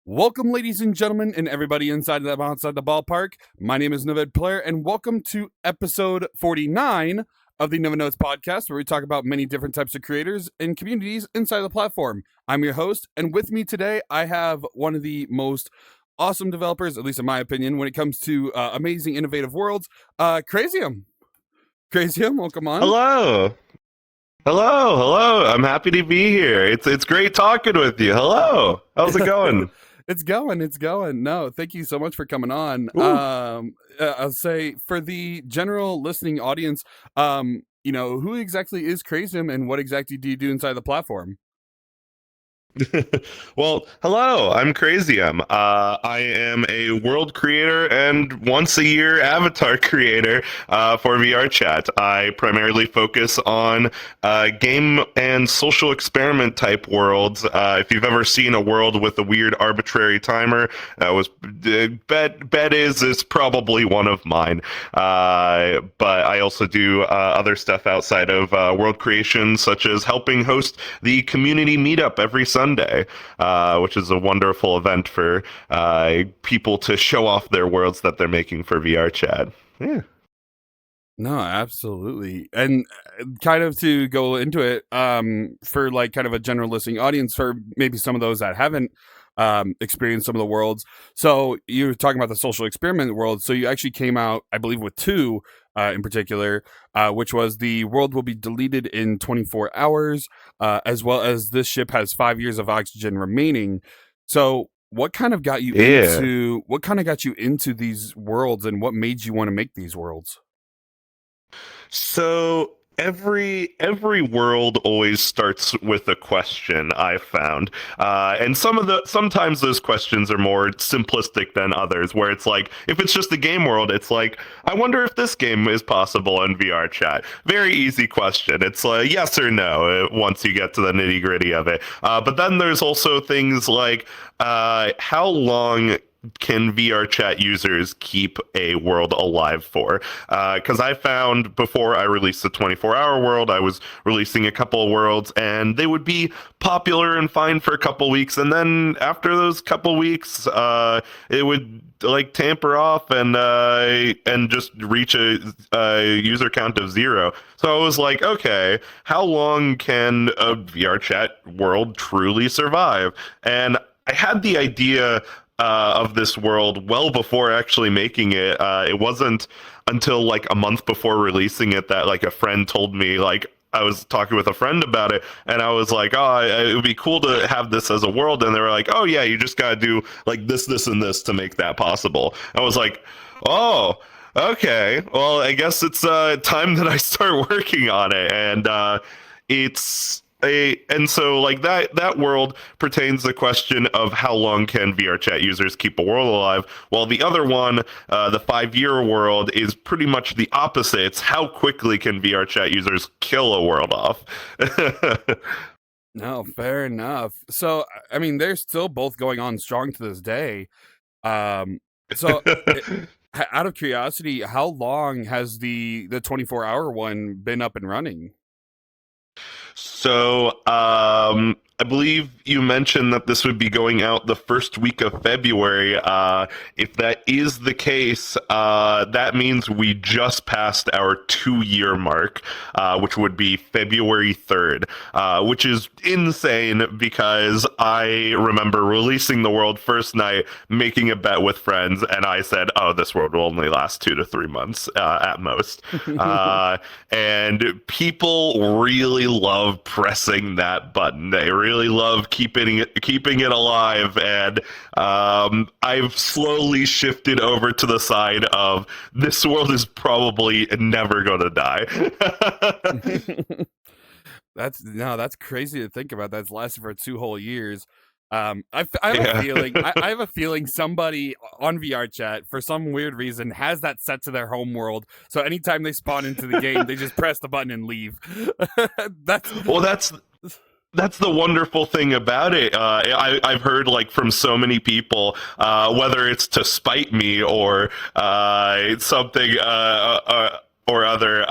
Welcome, ladies and gentlemen, and everybody inside and outside the ballpark. My name is NovedPlayer, and welcome to episode 49 of the Noved Notes podcast, where we talk about many different types of creators and communities inside the platform. I'm your host, and with me today, I have one of the most awesome developers, at least in my opinion, when it comes to amazing, innovative worlds, Crazium. Crazium, welcome on. Hello. Hello. I'm happy to be here. It's great talking with you. Hello. How's it going? It's going. No, thank you so much for coming on. I'll say for the general listening audience, who exactly is Crazium and what exactly do you do inside the platform? Well, hello, I'm Crazium. I am a world creator and once a year avatar creator for VRChat. I primarily focus on game and social experiment type worlds. If you've ever seen a world with a weird arbitrary timer, that was bet is it's probably one of mine. But I also do other stuff outside of world creation, such as helping host the community meetup every Sunday, which is a wonderful event for people to show off their worlds that they're making for VRChat. Yeah. No, absolutely. And kind of to go into it, for like kind of a general listening audience, for maybe some of those that haven't experienced some of the worlds. So you were talking about the social experiment world. So you actually came out, I believe, with two in particular, which was the world will be deleted in 24 hours, as well as this ship has 5 years of oxygen remaining. So what kind of got you into these worlds, and what made you want to make these worlds? So every world always starts with a question, I've found, and sometimes those questions are more simplistic than others, where it's like, if it's just a game world, it's like, I wonder if this game is possible in VRChat. Very easy question. It's like yes or no once you get to the nitty gritty of it. But then there's also things like how long can VRChat users keep a world alive for? Because I found before I released the 24-hour world, I was releasing a couple of worlds, and they would be popular and fine for a couple weeks, and then after those couple weeks, it would like tamper off and just reach a user count of 0. So I was like, okay, how long can a VRChat world truly survive? And I had the idea of this world well before actually making it. It wasn't until like a month before releasing it that like a friend told me, like, I was talking with a friend about it, and I was like, oh, it would be cool to have this as a world. And they were like, oh yeah, you just gotta do like this, and this to make that possible. I was like, oh, okay, well, I guess it's time that I start working on it. And and so like that world pertains to the question of how long can VRChat users keep a world alive, while the other one, the 5-year world, is pretty much the opposite. It's how quickly can VRChat users kill a world off. No, fair enough. So I mean, they're still both going on strong to this day. So out of curiosity, how long has the 24-hour one been up and running? So, I believe you mentioned that this would be going out the first week of February. If that is the case, that means we just passed our 2-year mark, which would be February 3rd, which is insane because I remember releasing the world first night, making a bet with friends, and I said, oh, this world will only last 2 to 3 months at most. And people really love pressing that button. They really love keeping it alive, and I've slowly shifted over to the side of this world is probably never gonna die. That's crazy to think about. That's lasted for 2 whole years. I have a feeling somebody on VRChat for some weird reason has that set to their home world. So anytime they spawn into the game, they just press the button and leave. That's the wonderful thing about it. I've heard like from so many people, whether it's to spite me or something or other.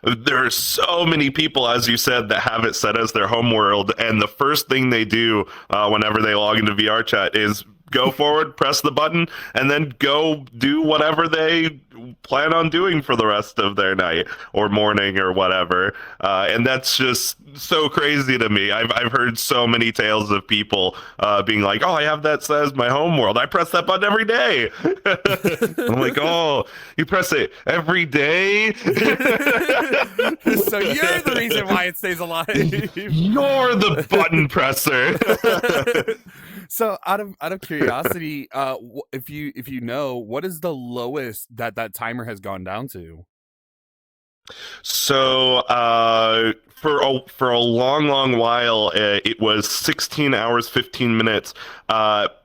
There are so many people, as you said, that have it set as their home world, and the first thing they do whenever they log into VRChat is go forward, press the button, and then go do whatever they plan on doing for the rest of their night or morning or whatever. And that's just so crazy to me. I've heard so many tales of people being like, "Oh, I have that as my home world. I press that button every day." I'm like, "Oh, you press it every day?" So you're the reason why it stays alive. You're the button presser. So out of curiosity, if you know, what is the lowest that timer has gone down to? So for a long while, it was 16 hours 15 minutes.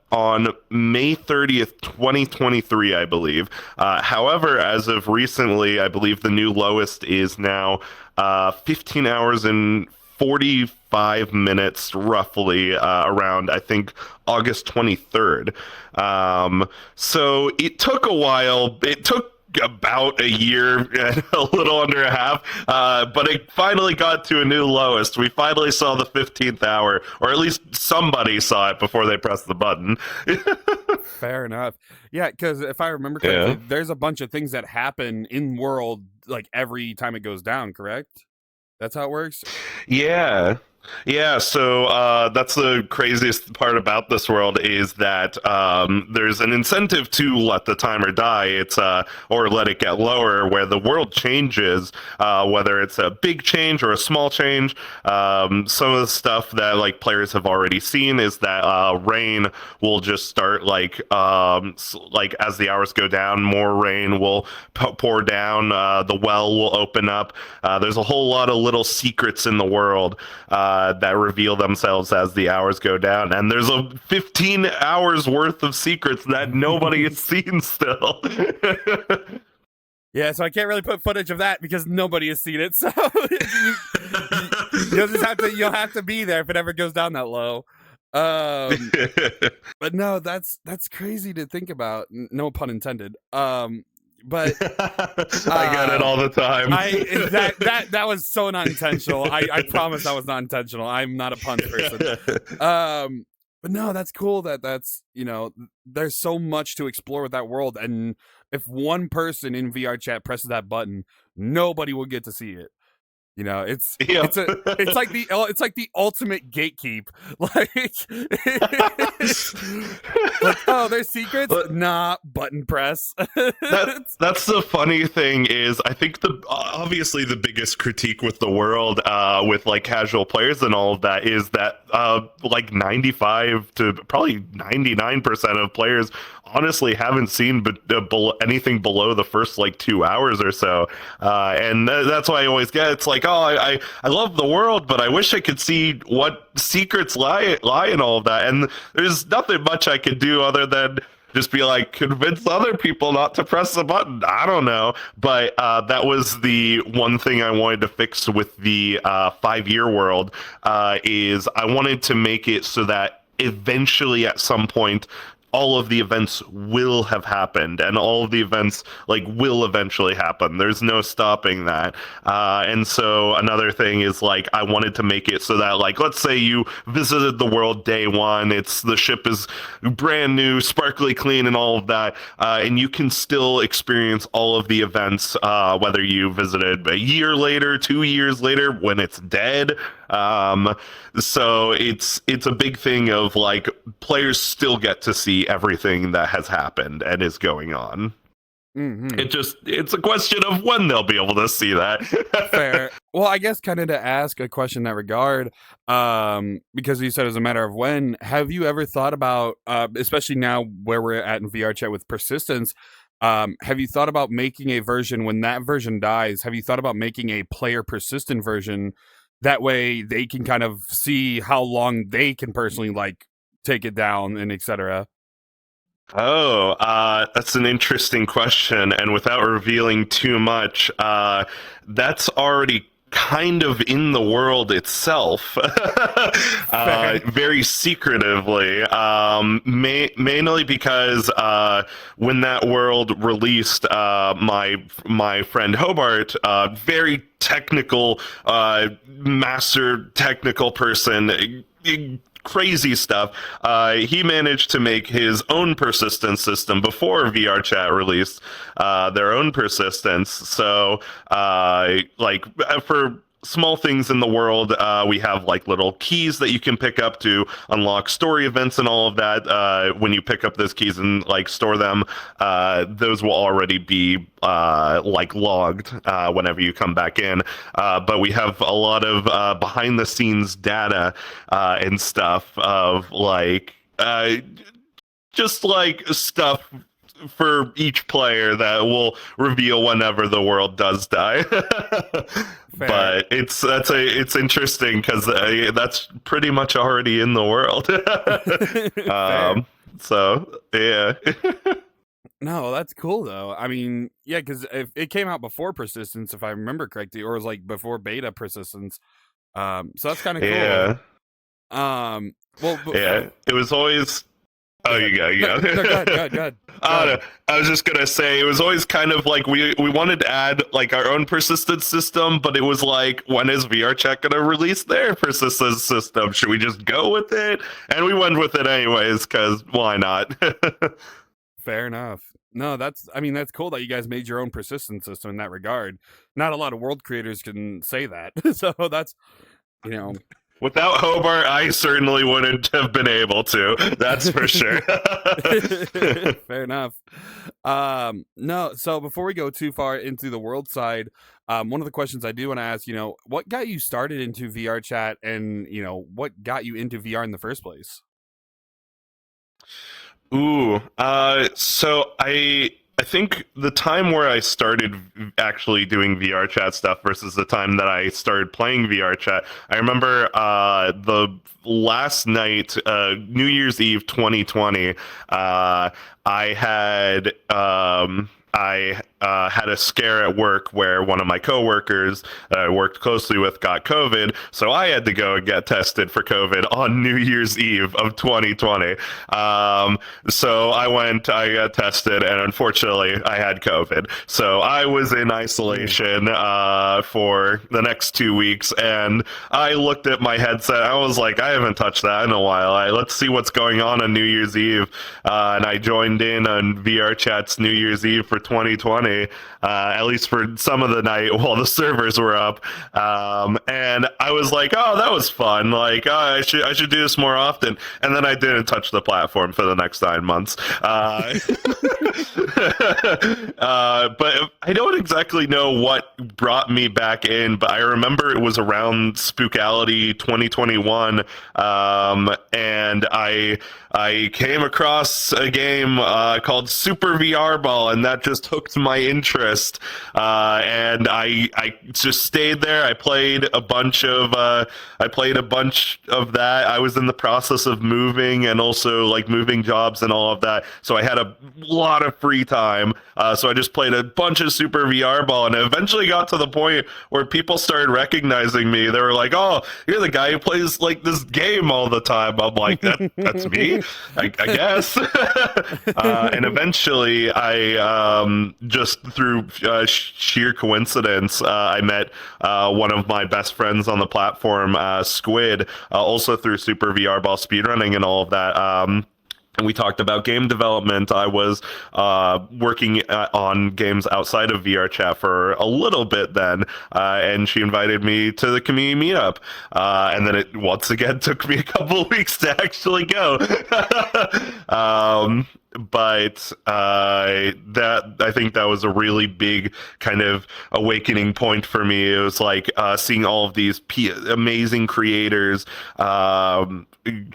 On May 30th, 2023, I believe. However, as of recently, I believe the new lowest is now 15 hours and 45 minutes, roughly, around, I think, August 23rd. So it took a while. It took about a year and a little under a half, but it finally got to a new lowest. We finally saw the 15th hour, or at least somebody saw it before they pressed the button. Fair enough. Yeah, because if I remember correctly, there's a bunch of things that happen in world like every time it goes down, correct? That's how it works? Yeah. Yeah, so that's the craziest part about this world is that there's an incentive to let the timer die. It's or let it get lower, where the world changes, whether it's a big change or a small change. Some of the stuff that like players have already seen is that rain will just start like as the hours go down, more rain will pour down. The well will open up. There's a whole lot of little secrets in the world that reveal themselves as the hours go down, and there's a 15 hours worth of secrets that nobody has seen still. Yeah, so I can't really put footage of that because nobody has seen it. So you'll have to be there if it ever goes down that low. But no, that's crazy to think about. No pun intended. But I get it all the time. That was so not intentional. I promise that was not intentional. I'm not a puns person. But no, that's cool. That's there's so much to explore with that world, and if one person in VRChat presses that button, nobody will get to see it. It's like the ultimate gatekeep. Like, oh, there's secrets? Nah, button press. That's the funny thing is, I think obviously the biggest critique with the world, with like casual players and all of that, is that like 95 to probably 99% of players honestly haven't seen anything below the first like 2 hours or so, and that's why I always get it's like, oh, I love the world, but I wish I could see what secrets lie in all of that, and there's nothing much I could do other than just be like, convince other people not to press the button. I don't know, but that was the one thing I wanted to fix with the 5-year world, is I wanted to make it so that eventually at some point all of the events will have happened, and all of the events like will eventually happen. There's no stopping that. And so another thing is like, I wanted to make it so that like, let's say you visited the world day one, the ship is brand new, sparkly clean and all of that, and you can still experience all of the events, whether you visited a year later, 2 years later, when it's dead. So it's a big thing of like, players still get to see everything that has happened and is going on. Mm-hmm. It's a question of when they'll be able to see that. Fair. Well, I guess kind of to ask a question in that regard, because you said it was a matter of when, have you ever thought about, especially now where we're at in VRChat with persistence, have you thought about making a version, when that version dies, have you thought about making a player persistent version? That way they can kind of see how long they can personally like take it down and etc. Oh, that's an interesting question. And without revealing too much, that's already kind of in the world itself, very secretively, mainly because when that world released, my friend Hobart, very technical, master technical person, crazy stuff. He managed to make his own persistence system before VRChat released their own persistence. So, for small things in the world, we have like little keys that you can pick up to unlock story events and all of that. When you pick up those keys and like store them, those will already be like logged whenever you come back in. But we have a lot of behind the scenes data and stuff of like just like stuff for each player that will reveal whenever the world does die. But it's interesting because that's pretty much already in the world. So yeah. No, that's cool though. I mean, yeah, because if it came out before persistence, if I remember correctly, or it was like before beta persistence. So that's kind of cool. Yeah. Well, Yeah, it was always. Oh, you go. No, go ahead. I was just gonna say it was always kind of like we wanted to add like our own persistence system, but it was like, when is VRChat gonna release their persistence system? Should we just go with it? And we went with it anyways, because why not? Fair enough. No, that's cool that you guys made your own persistence system in that regard. Not a lot of world creators can say that. So that's, Without Hobart, I certainly wouldn't have been able to. That's for sure. Fair enough. No, so before we go too far into the world side, one of the questions I do want to ask, what got you started into VRChat, and what got you into VR in the first place? Ooh, so I think the time where I started actually doing VRChat stuff versus the time that I started playing VRChat, I remember the last night, New Year's Eve 2020, I had a scare at work where one of my coworkers I worked closely with got COVID, so I had to go and get tested for COVID on New Year's Eve of 2020. So I got tested, and unfortunately, I had COVID. So I was in isolation for the next 2 weeks, and I looked at my headset. I was like, I haven't touched that in a while. Let's see what's going on New Year's Eve. And I joined in on VRChat's New Year's Eve for 2020, at least for some of the night while the servers were up. And I was like, oh, that was fun. Like, I should do this more often. And then I didn't touch the platform for the next 9 months. But I don't exactly know what brought me back in, but I remember it was around Spookality 2021. And I came across a game called Super VR Ball, and that just hooked my interest. And I just stayed there. I played a bunch of that. I was in the process of moving, and also like moving jobs and all of that. So I had a lot of free time. So I just played a bunch of Super VR Ball, and it eventually got to the point where people started recognizing me. They were like, "Oh, you're the guy who plays like this game all the time." I'm like, "That's me, I guess." And eventually, I just through sheer coincidence, I met one of my best friends on the platform, Squid, also through Super VR Ball speedrunning and all of that. And we talked about game development. I was working on games outside of VRChat for a little bit then, and she invited me to the community meetup. And then it once again took me a couple of weeks to actually go. But I think that was a really big kind of awakening point for me. It was like seeing all of these amazing creators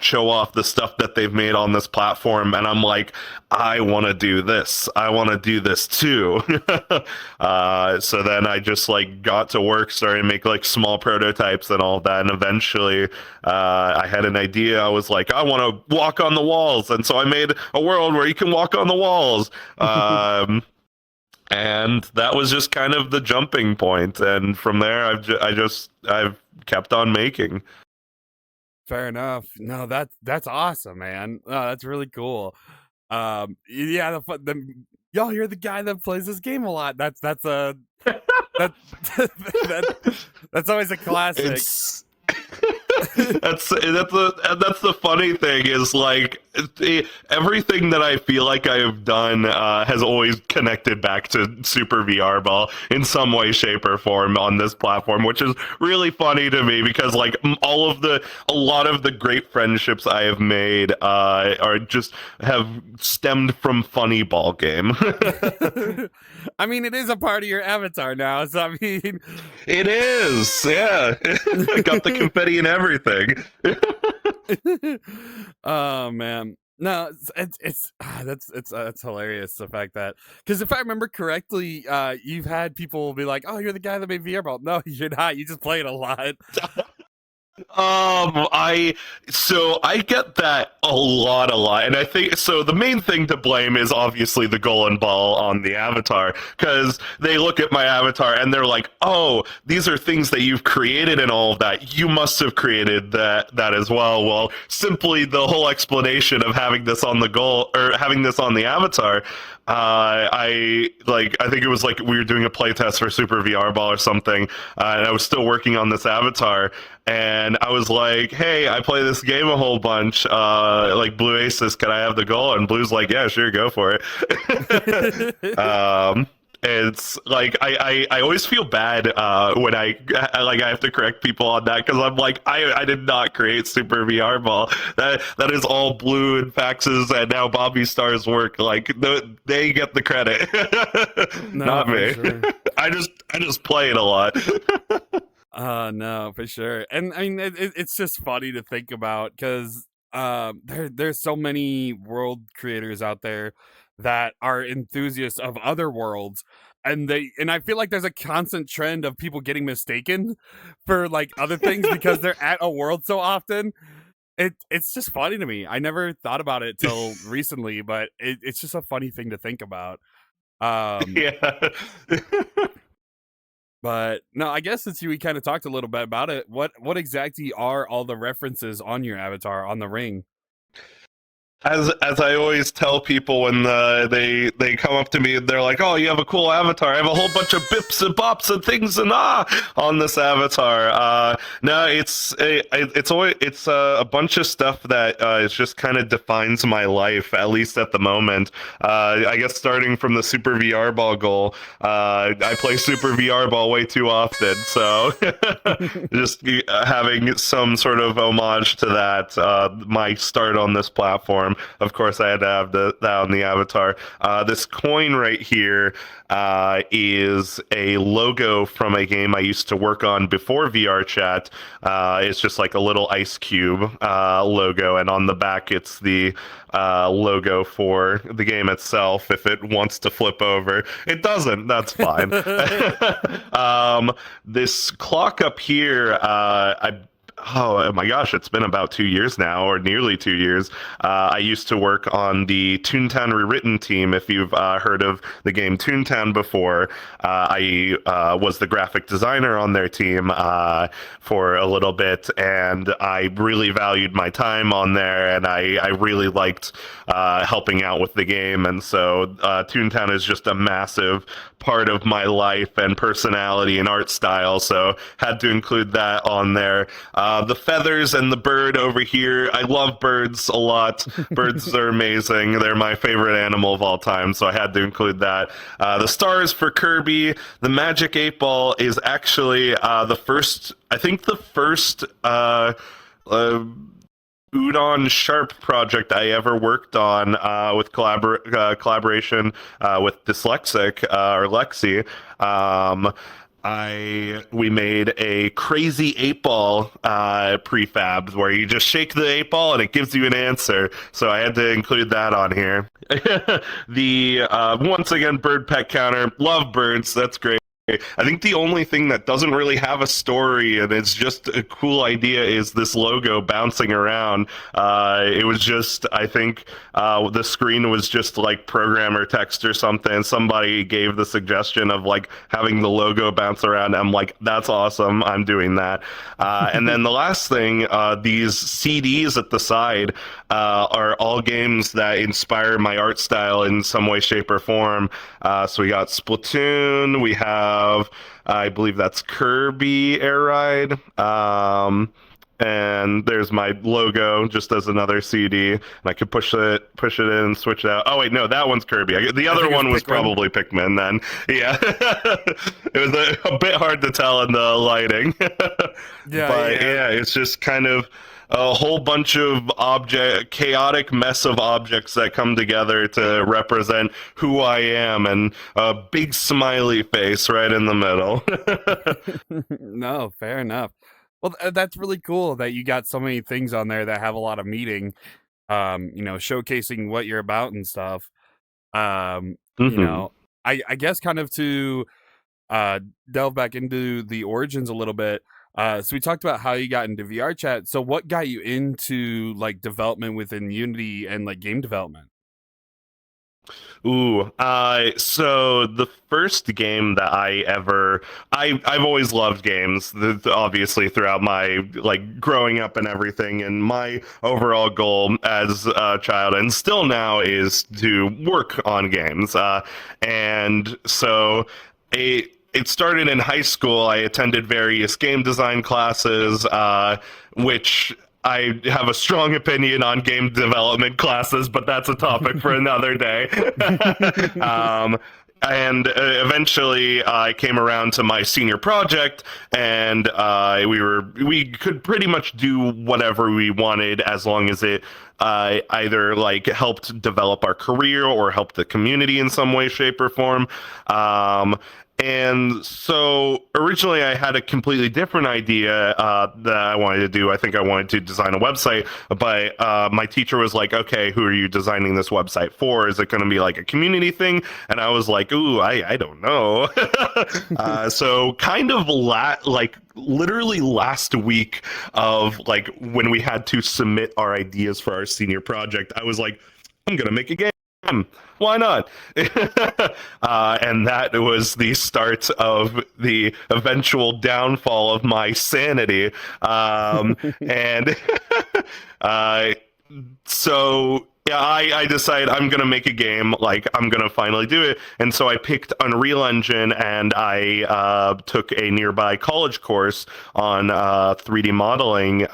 show off the stuff that they've made on this platform, and I'm like, I want to do this. I want to do this too. So then I just like got to work, started to make like small prototypes and all that, and eventually I had an idea. I was like, I want to walk on the walls, and so I made a world where you can walk on the walls. And that was just kind of the jumping point, and from there I've kept on making. Fair enough. No, that's awesome, man. Oh, that's really cool. Yeah, y'all, you're the guy that plays this game a lot. That's that's always a classic. That's the funny thing is like everything that I feel like I have done has always connected back to Super VR Ball in some way, shape, or form on this platform, which is really funny to me because like a lot of the great friendships I have made are just have stemmed from Funny Ball Game. I mean, it is a part of your avatar now, so I mean, It is, yeah. Got the confetti and everything. oh man, no, that's hilarious. The fact that, because if I remember correctly, you've had people be like, "Oh, you're the guy that made VR Ball." No, you're not. You just play it a lot. I so I get that a lot, and I think so. The main thing to blame is obviously the golden ball on the avatar because they look at my avatar and they're like, "Oh, these are things that you've created and all of that. You must have created that as well." Well, simply the whole explanation of having this on the goal or having this on the avatar. I think it was like we were doing a playtest for Super VR Ball or something, and I was still working on this avatar. And I was like, "Hey, I play this game a whole bunch. Like Blue Aces, can I have the goal?" And Blue's like, "Yeah, sure, go for it." It's like I always feel bad when I have to correct people on that because I'm like I did not create Super VR Ball. That is all Blue and Fax's and now Bobby Star's work. Like they get the credit, No, not for me. sure. I just play it a lot. No, for sure. And I mean, it's just funny to think about because there's so many world creators out there that are enthusiasts of other worlds, and I feel like there's a constant trend of people getting mistaken for like other things because they're at a world so often. It's just funny to me. I never thought about it till recently, but it's just a funny thing to think about. Um, Yeah. But no, I guess since we kind of talked a little bit about it, what exactly are all the references on your avatar on the ring? As I always tell people when they come up to me and they're like, "Oh, you have a cool avatar. I have a whole bunch of bips and bops and things and on this avatar." No, it's a bunch of stuff that is just kind of defines my life, at least at the moment. I guess starting from the Super VR Ball goal, I play Super VR Ball way too often, so just having some sort of homage to that, my start on this platform. Of course, I had to have that on the avatar. This coin right here is a logo from a game I used to work on before VRChat. It's just like a little ice cube logo, and on the back it's the logo for the game itself. If it wants to flip over, it doesn't. That's fine. This clock up here, oh my gosh, it's been about 2 years now, or nearly 2 years. I used to work on the ToonTown Rewritten team. If you've heard of the game Toontown before, I was the graphic designer on their team for a little bit, and I really valued my time on there, and I really liked helping out with the game. And so Toontown is just a massive part of my life and personality and art style, so had to include that on there. The feathers and the bird over here, I love birds a lot. Birds are amazing. They're my favorite animal of all time, so I had to include that. The stars for Kirby. The Magic 8 Ball is actually the first Udon Sharp project I ever worked on with collaboration with Dyslexic or Lexi. We made a crazy 8 ball prefab where you just shake the 8 ball and it gives you an answer. So I had to include that on here. The once again bird pet counter. Love birds. That's great. I think the only thing that doesn't really have a story and it's just a cool idea is this logo bouncing around. It was just, I think the screen was just like programmer text or something. Somebody gave the suggestion of like having the logo bounce around. I'm like, that's awesome. I'm doing that. And then the last thing, these CDs at the side are all games that inspire my art style in some way, shape, or form. So we got Splatoon. We have, I believe that's Kirby Air Ride. and there's my logo just as another CD, and I could push it in, switch it out. Oh wait, no, that one's Kirby. The I other think it's one was Pikmin. probably Pikmin. Then, yeah, it was a bit hard to tell in the lighting, Yeah, but yeah. yeah, it's just kind of a whole bunch of chaotic mess of objects that come together to represent who I am, and a big smiley face right in the middle. No, fair enough. Well, that's really cool that you got so many things on there that have a lot of meaning. Showcasing what you're about and stuff. Um, you Hmm. know, I guess kind of to uh delve back into the origins a little bit. So we talked about how you got into VR chat. So what got you into like development within Unity and like game development? Ooh, so the first game that I've always loved games, obviously throughout my like growing up and everything, and my overall goal as a child and still now is to work on games. And so it started in high school. I attended various game design classes, which I have a strong opinion on game development classes, but that's a topic for another day. um, and eventually, I came around to my senior project, and we could pretty much do whatever we wanted as long as it either like helped develop our career or helped the community in some way, shape, or form. And so originally I had a completely different idea that I wanted to do. I think I wanted to design a website, but my teacher was like, okay, who are you designing this website for? Is it going to be like a community thing? And I was like, ooh, I don't know. So kind of like literally last week of like when we had to submit our ideas for our senior project, I was like, I'm going to make a game. Why not? And that was the start of the eventual downfall of my sanity. And uh, so yeah, I decided I'm gonna make a game. Like I'm gonna finally do it. And so I picked Unreal Engine, and I took a nearby college course on 3D modeling.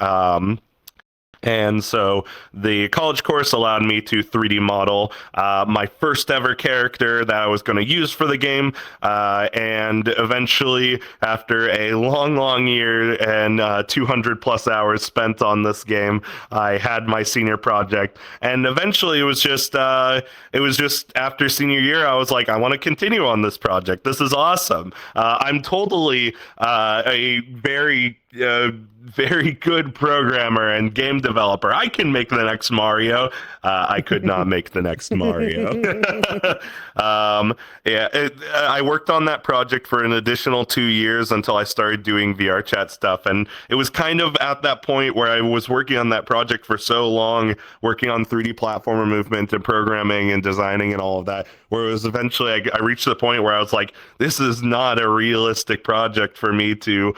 And so the college course allowed me to 3D model my first ever character that I was going to use for the game. And eventually, after a long, long year and 200 plus hours spent on this game, I had my senior project. And eventually, it was just after senior year, I was like, I want to continue on this project. This is awesome. I'm totally a very good programmer and game developer. I can make the next Mario. I could not make the next Mario. I worked on that project for an additional 2 years until I started doing VRChat stuff. And it was kind of at that point where I was working on that project for so long, working on 3D platformer movement and programming and designing and all of that, where it was eventually I reached the point where I was like, this is not a realistic project for me to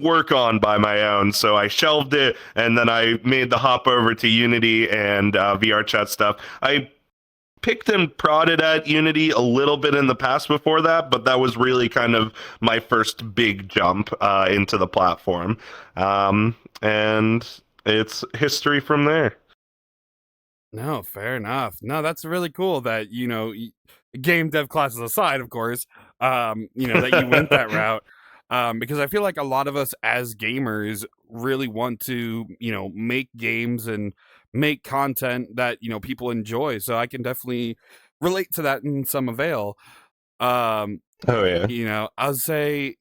work on by my own. So I shelved it, and then I made the hop over to Unity and VRChat stuff. I picked and prodded at Unity a little bit in the past before that, but that was really kind of my first big jump into the platform. And it's history from there. No, fair enough. No, that's really cool that, game dev classes aside, of course, that you went that route. Because I feel like a lot of us as gamers really want to, make games and make content that, people enjoy. So I can definitely relate to that in some avail. Um, Oh yeah. I'll say,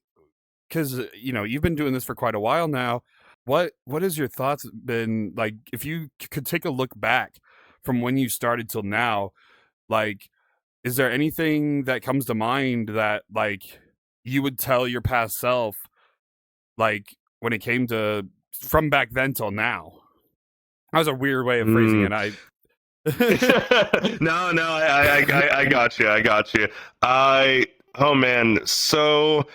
because, you've been doing this for quite a while now. What has your thoughts been like if you could take a look back from when you started till now? Like, is there anything that comes to mind that like you would tell your past self, like when it came to from back then till now? That was a weird way of phrasing Mm. it. I No, I got you. I got you. Oh man. So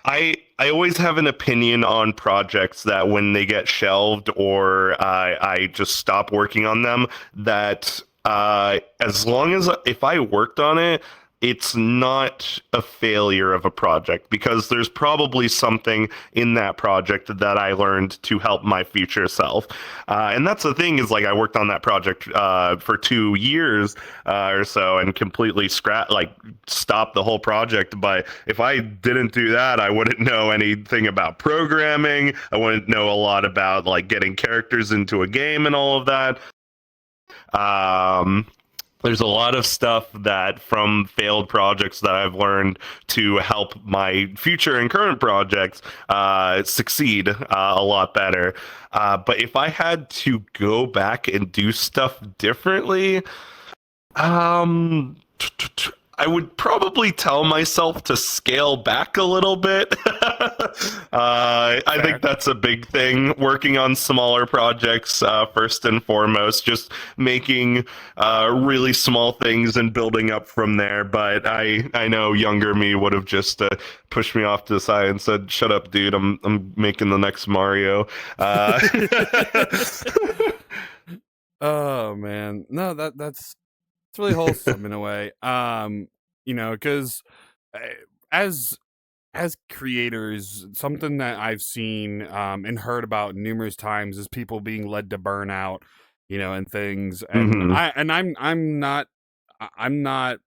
I always have an opinion on projects that when they get shelved or I just stop working on them, that as long as if I worked on it, it's not a failure of a project because there's probably something in that project that I learned to help my future self. And that's the thing is like I worked on that project for 2 years or so and completely stopped the whole project. But if I didn't do that, I wouldn't know anything about programming. I wouldn't know a lot about like getting characters into a game and all of that. Um, there's a lot of stuff that from failed projects that I've learned to help my future and current projects succeed a lot better. But if I had to go back and do stuff differently, um, I would probably tell myself to scale back a little bit. I think Fair. that's a big thing. Working on smaller projects, first and foremost, just making really small things and building up from there. But I know younger me would have just pushed me off to the side and said, "Shut up, dude! I'm making the next Mario." Uh, Oh man, no, that's it's really wholesome in a way. Because as creators, something that I've seen and heard about numerous times is people being led to burnout, and things. And mhm. I'm not,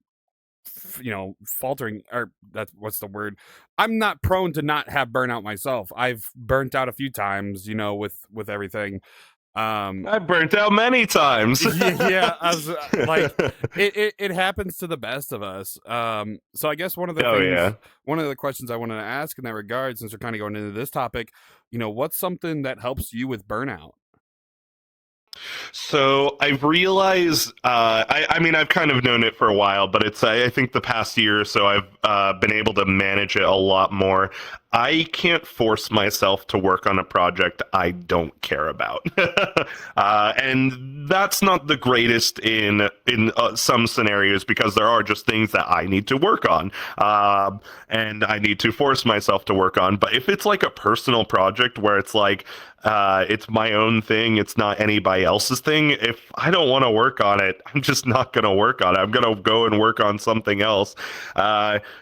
faltering, or that's what's the word. I'm not prone to not have burnout myself. I've burnt out a few times, with everything. Um, I burnt out many times. yeah, I was like, it happens to the best of us. So I guess Oh yeah. one of the questions I wanted to ask in that regard, since we're kind of going into this topic, what's something that helps you with burnout? So I've realized, I mean, I've kind of known it for a while, but I think the past year or so, I've been able to manage it a lot more. I can't force myself to work on a project I don't care about, and that's not the greatest in some scenarios because there are just things that I need to work on, and I need to force myself to work on. But if it's like a personal project where it's like it's my own thing. It's not anybody else's thing. If I don't want to work on it, I'm just not going to work on it. I'm going to go and work on something else,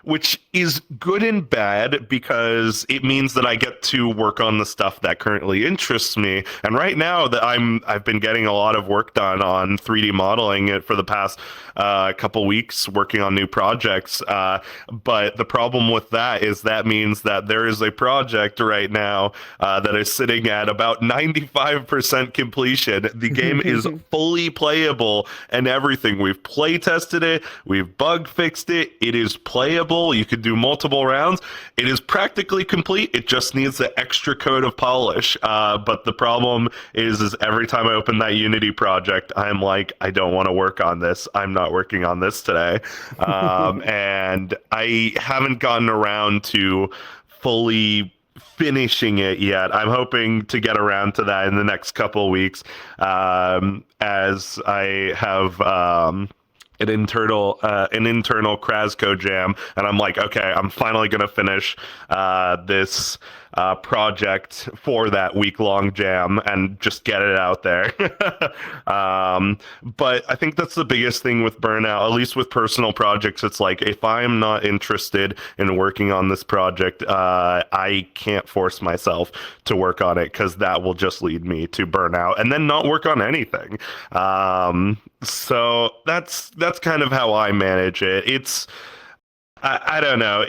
which is good and bad because it means that I get to work on the stuff that currently interests me. And right now that I've been getting a lot of work done on 3D modeling it for the past couple weeks, working on new projects. But the problem with that is that means that there is a project right now that is sitting at about 95% completion. The game is fully playable and everything. We've play tested it, we've bug fixed it. It is playable. You can do multiple rounds. It is practically complete. It just needs the extra coat of polish. But the problem is every time I open that Unity project, I'm like, I don't want to work on this. I'm not working on this today. And I haven't gotten around to fully finishing it yet. I'm hoping to get around to that in the next couple of weeks, as I have an internal Crasco jam, and I'm like, okay, I'm finally gonna finish this project for that week-long jam and just get it out there. But I think that's the biggest thing with burnout, at least with personal projects. It's like if I'm not interested in working on this project, I can't force myself to work on it because that will just lead me to burnout and then not work on anything. So that's kind of how I manage it. I don't know.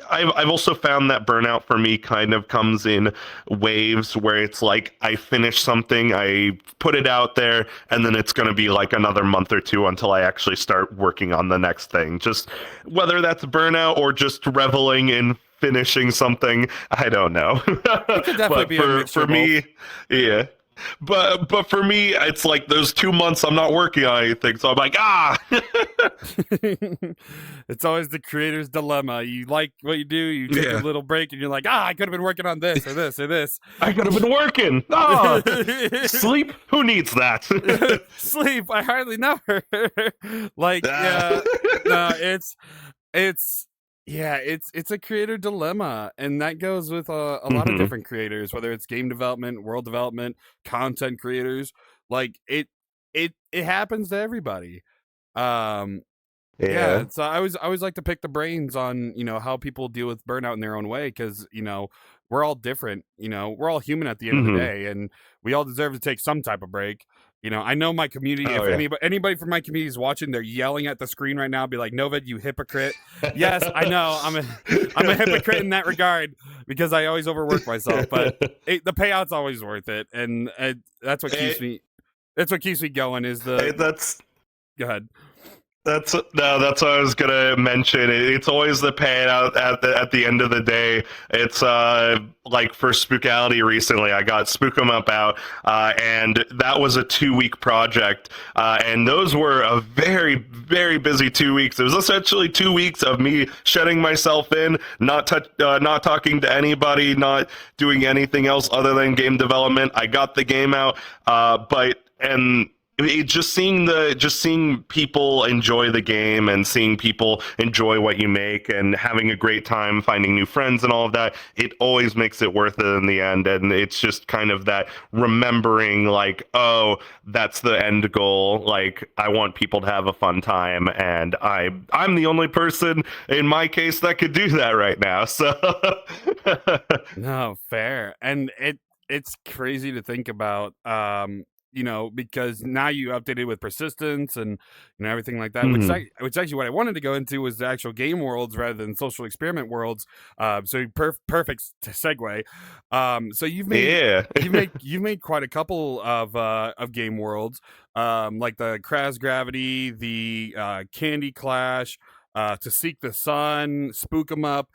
I've also found that burnout for me kind of comes in waves where it's like I finish something, I put it out there, and then it's going to be like another month or two until I actually start working on the next thing. Just whether that's burnout or just reveling in finishing something, I don't know. It could definitely But be a mixture for of both. me, yeah. But for me, it's like those 2 months I'm not working on anything, so I'm like, ah. It's always the creator's dilemma. You like what you do, you take a Yeah. little break, and you're like, I could have been working on this or this or this. I could have been working. Ah, sleep. Who needs that? Sleep. I hardly know her. Like, Ah. yeah, no, it's yeah, it's a creator dilemma, and that goes with a lot of Mhm. different creators, whether it's game development, world development, content creators. Like it happens to everybody. Um, Yeah, Yeah. so I always like to pick the brains on, how people deal with burnout in their own way, because we're all different. We're all human at the end of the Hmm. day, and we all deserve to take some type of break. I know my community. Oh If yeah. anybody from my community is watching, they're yelling at the screen right now, be like, "Noved, you hypocrite!" Yes, I know I'm a hypocrite in that regard, because I always overwork myself, but the payout's always worth it, and that's what keeps Hey, me. That's what keeps me going. Is hey, the that's Go ahead. That's no, that's what I was gonna mention. It's always the payout at the end of the day. It's like for Spookality recently, I got Spook 'em Up out, and that was a 2 week project, and those were a very very busy 2 weeks. It was essentially 2 weeks of me shutting myself in, not talking to anybody, not doing anything else other than game development. I got the game out, but and just seeing people enjoy the game and seeing people enjoy what you make and having a great time finding new friends and all of that, it always makes it worth it in the end. And it's just kind of that remembering, like, oh, that's the end goal. Like, I want people to have a fun time, and I'm the only person in my case that could do that right now. So No, fair. And it's crazy to think about, because now you updated with persistence and everything like that, Mhm. which actually what I wanted to go into was the actual game worlds rather than social experiment worlds. So perfect segue. So Yeah. you've made quite a couple of game worlds, like the Crash Gravity, the Candy Clash, to Seek the Sun, Spook 'em Up.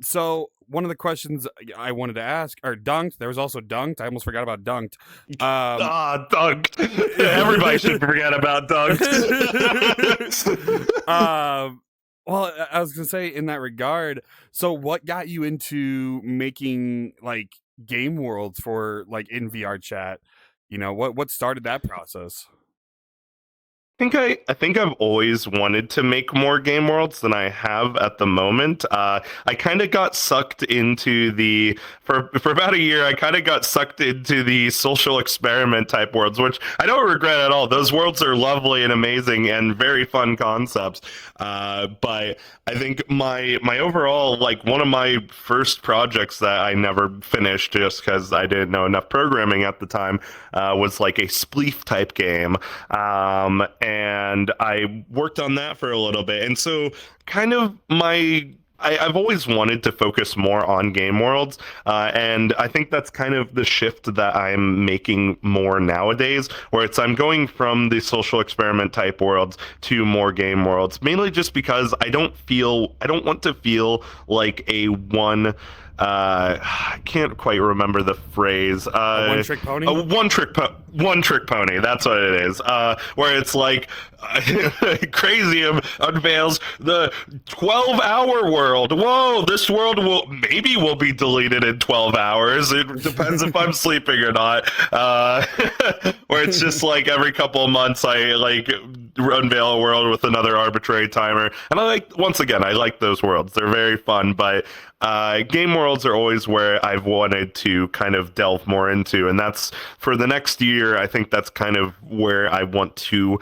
So one of the questions I wanted to ask, or Dunked, there was also Dunked. I almost forgot about Dunked. Um, Ah, dunked. Everybody should forget about dunked. um, well, I was gonna say in that regard. So, what got you into making like game worlds for like in VR chat? What started that process? I think I've always wanted to make more game worlds than I have at the moment. I kind of got sucked into the for about a year. I kind of got sucked into the social experiment type worlds, which I don't regret at all. Those worlds are lovely and amazing and very fun concepts. But I think my overall, like, one of my first projects that I never finished just because I didn't know enough programming at the time, was like a spleef type game, and I worked on that for a little bit. And so, kind of I've always wanted to focus more on game worlds, and I think that's kind of the shift that I'm making more nowadays, where I'm going from the social experiment type worlds to more game worlds, mainly just because I don't want to feel like a one. I can't quite remember the phrase. A one trick pony? One trick pony. That's what it is. Where it's like Crazium unveils the 12-hour world. Whoa, this world will be deleted in 12 hours. It depends if I'm sleeping or not. Where it's just like every couple of months I like unveil a world with another arbitrary timer. And once again, I like those worlds. They're very fun, but game worlds are always where I've wanted to kind of delve more into, and that's for the next year. I think that's kind of where I want to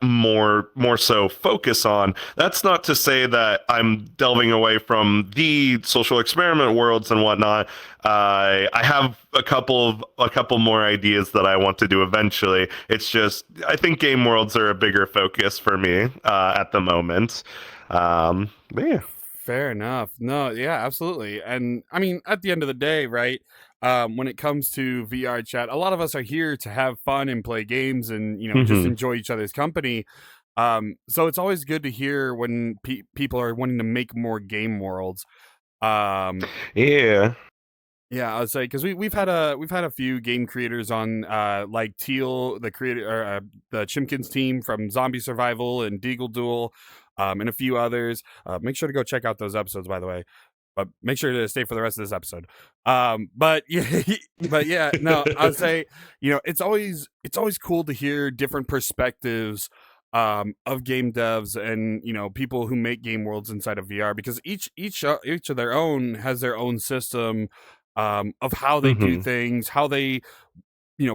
more so focus on. That's not to say that I'm delving away from the social experiment worlds and whatnot. I have a couple more ideas that I want to do eventually. It's just I think game worlds are a bigger focus for me at the moment. But yeah. Fair enough. No, yeah, absolutely. And I mean, at the end of the day, right? When it comes to VR chat, a lot of us are here to have fun and play games and just Hmm. enjoy each other's company. So it's always good to hear when people are wanting to make more game worlds. Um, Yeah. yeah, I would say because we've had a few game creators on, like Teal, the creator, or the Chimkins team from Zombie Survival and Deagle Duel, and a few others. Make sure to go check out those episodes, by the way. But make sure to stay for the rest of this episode. But yeah, but yeah, no, I would say it's always cool to hear different perspectives, of game devs and people who make game worlds inside of VR, because each of their own has their own system, of how they do Hmm. things, how they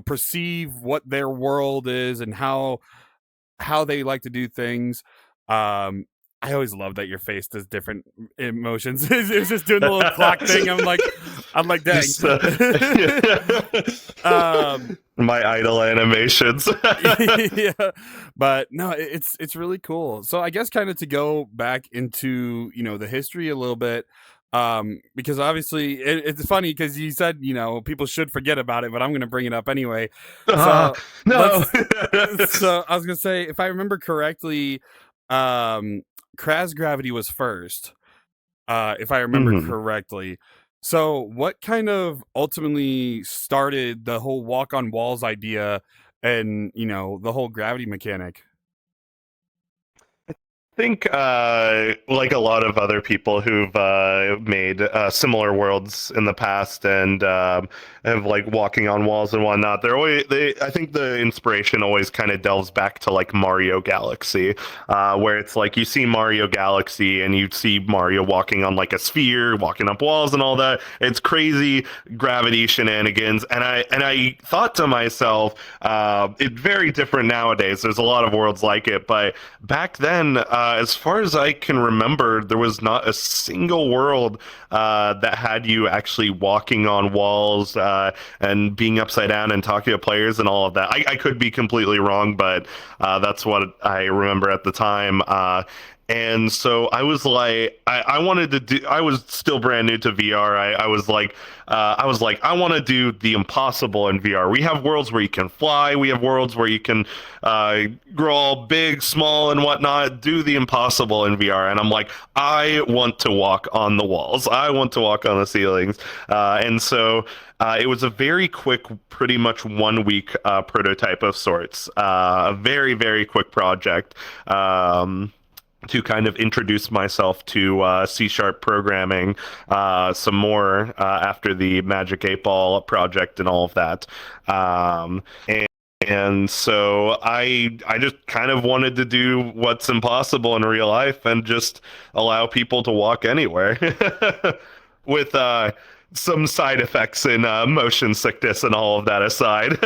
perceive what their world is, and how how they like to do things. I always love that your face does different emotions. It's just doing the little clock thing. I'm like, dang. Just, my idle animations. Yeah, but no, it's really cool. So I guess kind of to go back into the history a little bit, because obviously it's funny because you said people should forget about it, but I'm going to bring it up anyway. So No. so I was going to say, if I remember correctly, Crash Gravity was first, if I remember correctly. So what kind of ultimately started the whole walk on walls idea and the whole gravity mechanic? Think like a lot of other people who've made similar worlds in the past and have like walking on walls and whatnot, I think the inspiration always kind of delves back to like Mario Galaxy, where it's like you see Mario Galaxy and you see Mario walking on like a sphere, walking up walls and all that. It's crazy gravity shenanigans, and I thought to myself, it's very different nowadays. There's a lot of worlds like it, but back then, as far as I can remember, there was not a single world that had you actually walking on walls and being upside down and talking to players and all of that. I could be completely wrong, but that's what I remember at the time. And so I was like, I wanted to do. I was still brand new to VR. I was like, I want to do the impossible in VR. We have worlds where you can fly. We have worlds where you can grow all big, small, and whatnot. Do the impossible in VR. And I'm like, I want to walk on the walls. I want to walk on the ceilings. And so it was a very quick, pretty much 1 week prototype of sorts. A very, very quick project. To kind of introduce myself to C# programming some more after the Magic 8 Ball project and all of that. And so I just kind of wanted to do what's impossible in real life and just allow people to walk anywhere with some side effects in motion sickness and all of that aside.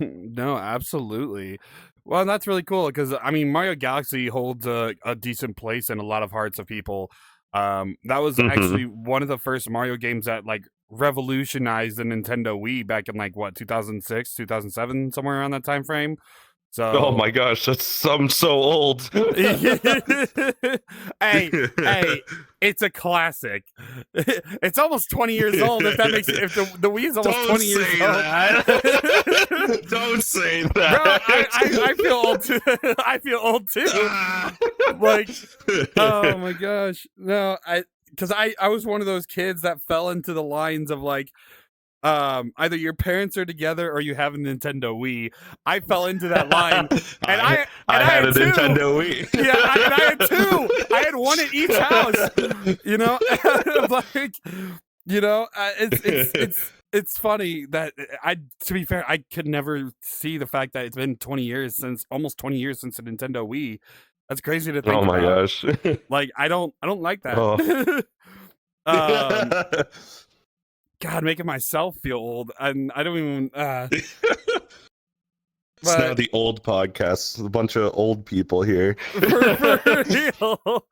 No, absolutely. Well, that's really cool because I mean, Mario Galaxy holds a decent place in a lot of hearts of people. That was actually one of the first Mario games that like revolutionized the Nintendo Wii back in like what 2006, 2007, somewhere around that time frame. Oh So my gosh, I'm so old. hey, it's a classic. It's almost 20 years old. If that makes it, if the Wii is almost Don't 20 years say old. that. Don't say that. Bro, I feel old too. I feel old too. Like, oh my gosh. No, because I was one of those kids that fell into the lines of like, either your parents are together or you have a Nintendo Wii. I fell into that line, and I had a two. Nintendo Wii. Yeah, I had two. I had one at each house. Like, it's funny that to be fair, I could never see the fact that it's been almost 20 years since the Nintendo Wii. That's crazy to think Oh my about. gosh. Like, I don't like that. Oh. God, making myself feel old, and I don't even. It's now the old podcast. A bunch of old people here. For real. Oh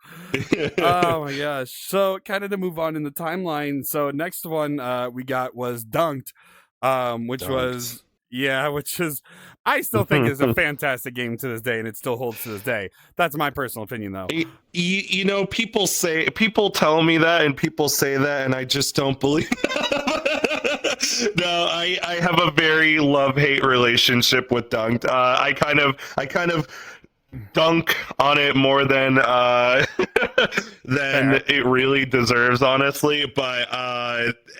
my gosh! So, kind of to move on in the timeline. So, next one we got was Dunked, which was I still think is a fantastic game to this day, and it still holds to this day. That's my personal opinion, though. People tell me that, and people say that, and I just don't believe No, I have a very love-hate relationship with Dunked. I kind of dunk on it more than it really deserves, honestly. But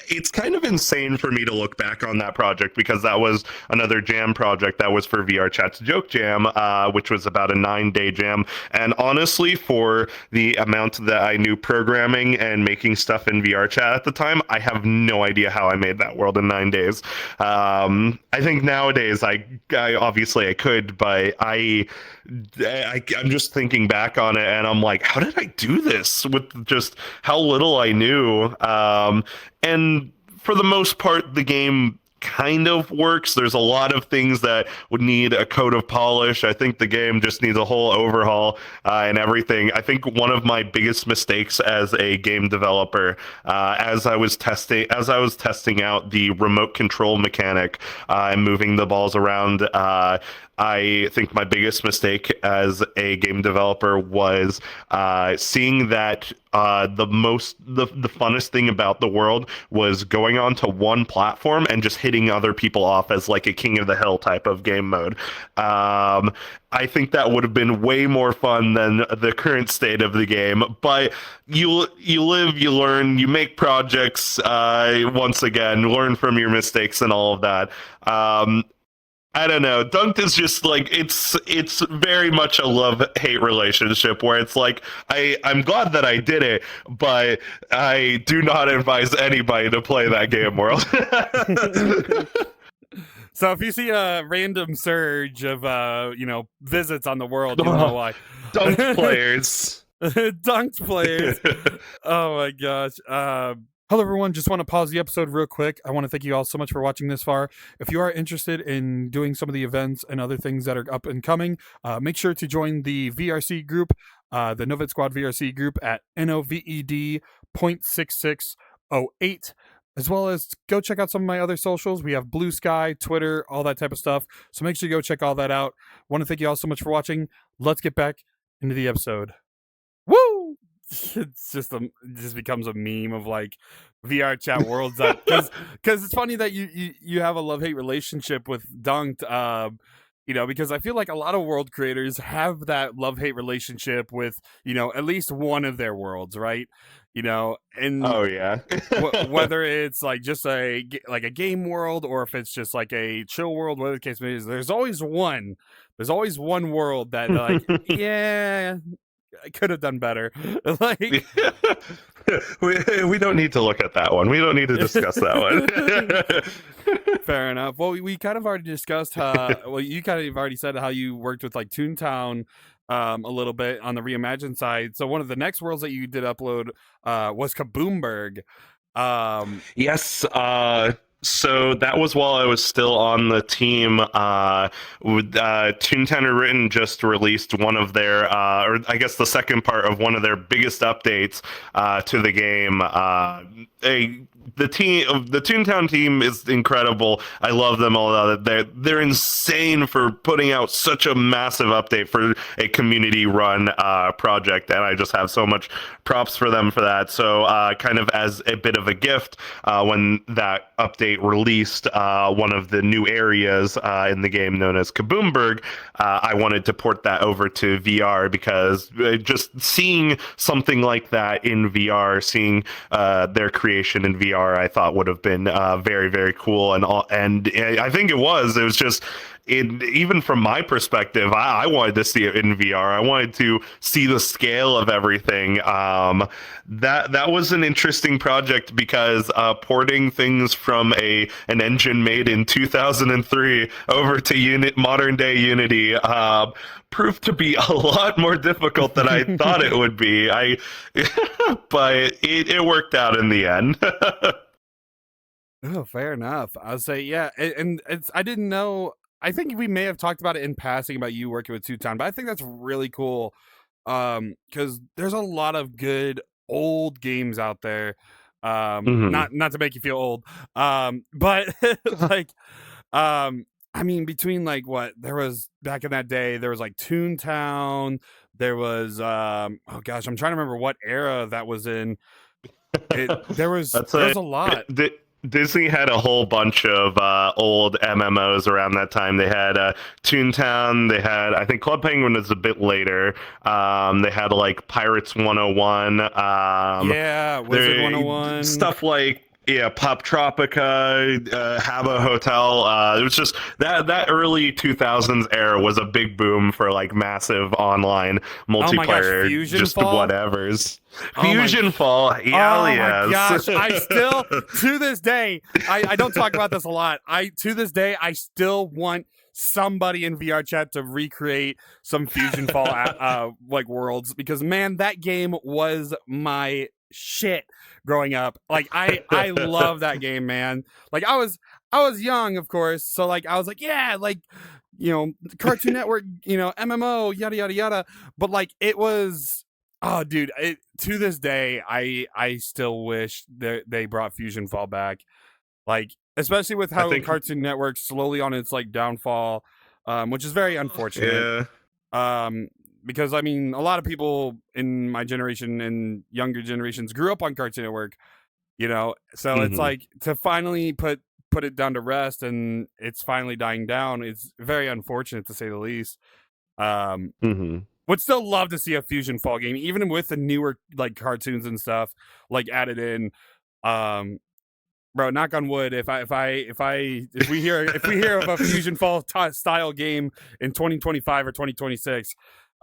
it's kind of insane for me to look back on that project because that was another jam project that was for VRChat's Joke Jam, which was about a 9-day jam. And honestly, for the amount that I knew programming and making stuff in VRChat at the time, I have no idea how I made that world in 9 days. I think nowadays I obviously I could, but I'm just thinking back on it and I'm like, how did I do this with just how little I knew? And for the most part, the game kind of works. There's a lot of things that would need a coat of polish. I think the game just needs a whole overhaul and everything. I think one of my biggest mistakes as a game developer, as I was testing out the remote control mechanic and moving the balls around. I think my biggest mistake as a game developer was seeing that the funnest thing about the world was going onto one platform and just hitting other people off as like a king of the hill type of game mode. I think that would have been way more fun than the current state of the game. But you live, you learn, you make projects. Once again, learn from your mistakes and all of that. I don't know. Dunked is just like it's very much a love-hate relationship where it's like I'm glad that I did it, but I do not advise anybody to play that game world. So if you see a random surge of visits on the world, you'll know why. Dunked players. Dunked players. Oh my gosh. Hello, everyone. Just want to pause the episode real quick. I want to thank you all so much for watching this far. If you are interested in doing some of the events and other things that are up and coming, make sure to join the VRC group, the Noved Squad VRC group at NOVED.6608, as well as go check out some of my other socials. We have Blue Sky, Twitter, all that type of stuff. So make sure you go check all that out. Want to thank you all so much for watching. Let's get back into the episode. Woo! It's just it just becomes a meme of like VR chat worlds because it's funny that you have a love-hate relationship with Dunked, because I feel like a lot of world creators have that love-hate relationship with at least one of their worlds, right? And Oh yeah. whether it's like just a game world or if it's just like a chill world, whatever the case may be, there's always one world that like yeah, I could have done better. Like we don't need to look at that one. We don't need to discuss that one. Fair enough. Well, we kind of already discussed you kind of already said how you worked with like ToonTown a little bit on the reimagined side. So one of the next worlds that you did upload was Kaboomberg. Yes. So that was while I was still on the team. ToonTown Rewritten just released one of their, or I guess the second part of one of their biggest updates to the game. The ToonTown team is incredible. I love them all. They're insane for putting out such a massive update for a community-run project, and I just have so much props for them for that. So, kind of as a bit of a gift, when that update released, one of the new areas in the game known as Kaboomberg, I wanted to port that over to VR because just seeing something like that in VR, seeing their creation in VR, I thought would have been very, very cool, and I think it was. It was just, even from my perspective, I wanted to see it in VR. I wanted to see the scale of everything. That was an interesting project because porting things from an engine made in 2003 over to modern day Unity proved to be a lot more difficult than I thought it would be. But it worked out in the end. Oh, fair enough. I'll say, yeah. And I didn't know. I think we may have talked about it in passing about you working with ToonTown, but I think that's really cool because there's a lot of good old games out there. Not to make you feel old, but like, I mean, between like what there was back in that day, there was like ToonTown. There was oh gosh, I'm trying to remember what era that was in. There was a lot. Disney had a whole bunch of old MMOs around that time. They had ToonTown. They had, I think Club Penguin was a bit later. They had like Pirates 101. Yeah, Wizard 101. Stuff like, yeah, Pop Tropica, Habbo Hotel. It was just that early 2000s era was a big boom for like massive online multiplayer, Fusion just Fall? whatevers. Fusion Fall, hell yes. My gosh, I still, to this day, I don't talk about this a lot. To this day, I still want somebody in VR chat to recreate some Fusion Fall like worlds, because man, that game was my shit growing up. Like I love that game, man. Like I was young, of course, so like I was like, yeah, like, Cartoon Network, MMO, yada yada yada. But like it was, oh, dude, to this day, I still wish they brought Fusion Fall back. Like, especially with I how think, Cartoon Network slowly on its like downfall, which is very unfortunate. yeah. Um, because I mean, a lot of people in my generation and younger generations grew up on Cartoon Network, so it's Hmm. like to finally put it down to rest and it's finally dying down. It's very unfortunate to say the least. Um, Hmm. would still love to see a Fusion Fall game, even with the newer like cartoons and stuff like added in. Um, bro, knock on wood. If we hear of a Fusion Fall style game in 2025 or 2026,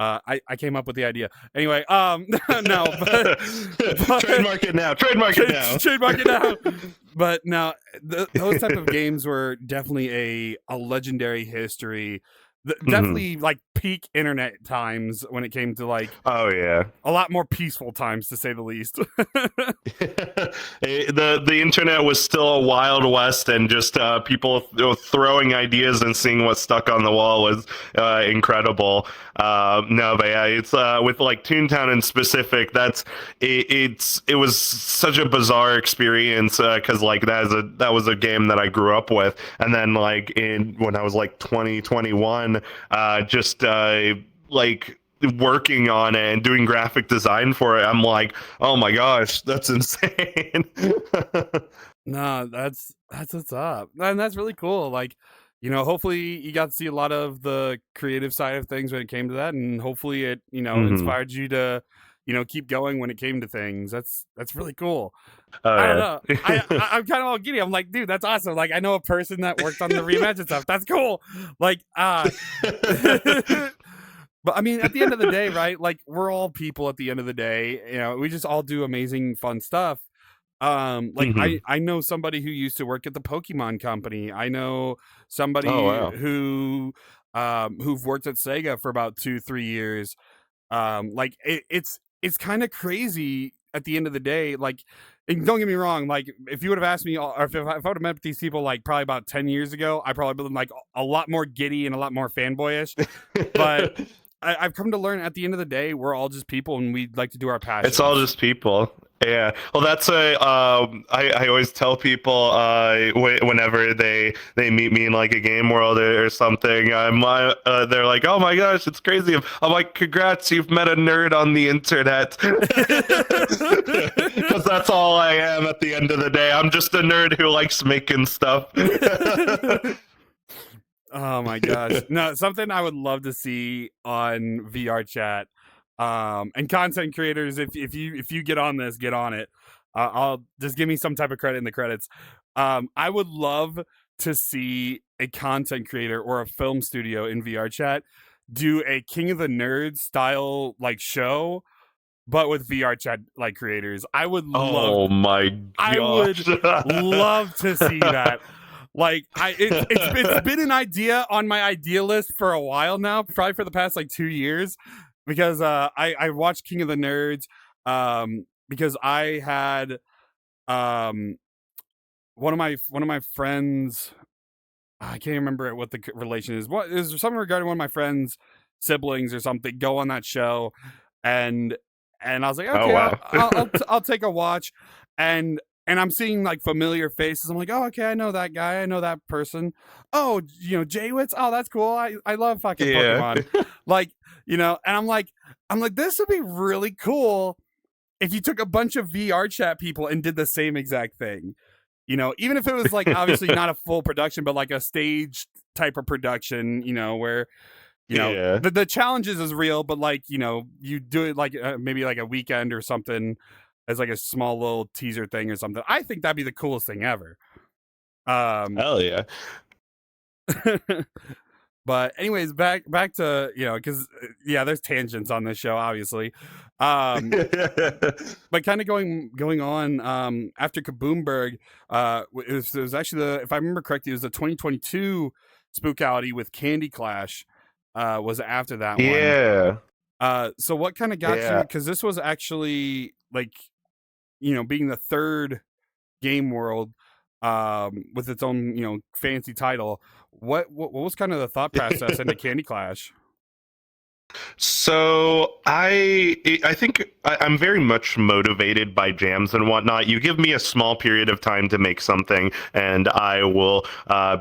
I came up with the idea. Anyway, no, but Trademark it now. Trademark it now. trademark it now. But now those type of games were definitely a legendary history. Hmm. Definitely like peak internet times when it came to like Oh yeah. a lot more peaceful times to say the least. The internet was still a wild west, and just people throwing ideas and seeing what stuck on the wall was incredible. No, but yeah, it's with like Toontown in specific. It was such a bizarre experience because like that was a game that I grew up with, and then like in when I was like 2021, just like working on it and doing graphic design for it, I'm like, oh my gosh, that's insane. No, that's what's up, and that's really cool. Like, hopefully you got to see a lot of the creative side of things when it came to that, and hopefully it, Hmm. inspired you to, keep going when it came to things. That's really cool. I don't Oh know. yeah. I'm kind of all giddy. I'm like, dude, that's awesome. Like, I know a person that worked on the reimagined stuff. That's cool. Like, but I mean, at the end of the day, right? Like, we're all people at the end of the day. We just all do amazing, fun stuff. Like Hmm. I know somebody who used to work at the Pokemon company. I know Oh somebody wow. who've worked at Sega for about 2-3 years. Like it's kind of crazy at the end of the day. Like, and don't get me wrong, like if you would have asked me, or if I would have met these people like probably about 10 years ago, I probably been like a lot more giddy and a lot more fanboyish. But I've come to learn at the end of the day, we're all just people and we like to do our It's all passions. just people. Yeah. Well, that's I always tell people whenever they meet me in like a game world or something, they're like, oh my gosh, it's crazy. I'm like, congrats, you've met a nerd on the internet. Because that's all I am at the end of the day. I'm just a nerd who likes making stuff. Oh my gosh. No, something I would love to see on VR chat. And content creators, if you get on this, get on it. I'll just give me some type of credit in the credits. I would love to see a content creator or a film studio in VR chat do a King of the Nerds style like show, but with VR chat like creators. Oh my I gosh. would love to see that. Like it's been an idea on my idea list for a while now, probably for the past like 2 years, because I watched King of the Nerds, because I had um one of my friends, I can't remember what the relation is. What is there something regarding one of my friends' siblings or something go on that show, and I was like, Oh okay, wow. I'll take a watch, and I'm seeing like familiar faces. I'm like, oh, okay, I know that guy, I know that person. Oh, Jaywitz. Oh, that's cool. I love fucking Yeah. Pokemon, like, and I'm like, this would be really cool if you took a bunch of VR chat people and did the same exact thing. Even if it was like obviously not a full production, but like a stage type of production, where Yeah. the challenges is real, but like you do it like maybe like a weekend or something as like a small little teaser thing or something. I think that'd be the coolest thing ever. Um, Hell yeah. but anyways, back to because yeah, there's tangents on this show, obviously. Um, but kind of going on after Kaboomberg, it was actually if I remember correctly, it was the 2022 Spookality with Candy Clash, was after that one. Yeah. So what kind of got you? Yeah. Because this was actually like being the third game world. with its own fancy title. What was kind of the thought process into Candy Clash? So I think I'm very much motivated by jams and whatnot. You give me a small period of time to make something, and I will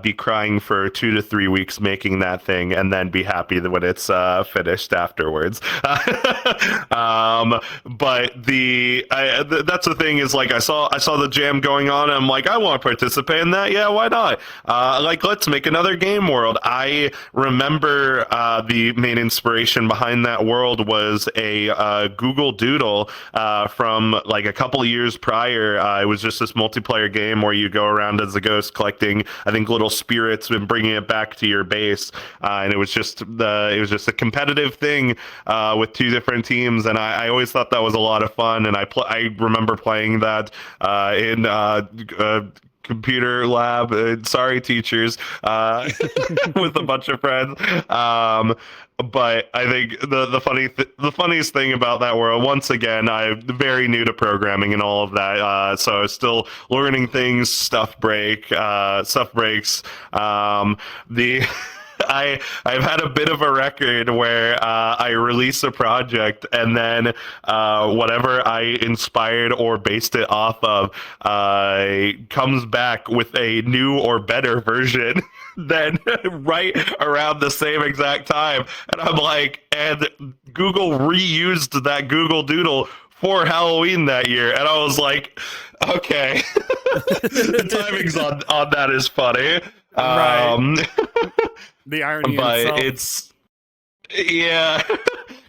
be crying for 2 to 3 weeks making that thing, and then be happy that when it's finished afterwards. But that's the thing is like I saw the jam going on, and I'm like, I want to participate in that. Yeah, why not? Like, let's make another game world. I remember the main inspiration behind that world was a Google Doodle from like a couple of years prior. It was just this multiplayer game where you go around as a ghost collecting, I think, little spirits and bringing it back to your base. And it was just a competitive thing with two different teams, and I always thought that was a lot of fun. And I remember playing that in computer lab. Sorry, teachers, with a bunch of friends. But I think the funniest thing about that world, once again, I'm very new to programming and all of that, so I was still learning things. Stuff breaks. The I've had a bit of a record where I release a project, and then whatever I inspired or based it off of comes back with a new or better version then right around the same exact time. And I'm like, and Google reused that Google Doodle for Halloween that year. And I was like, okay. The timings on that is funny. Right. The irony But itself. it's, yeah.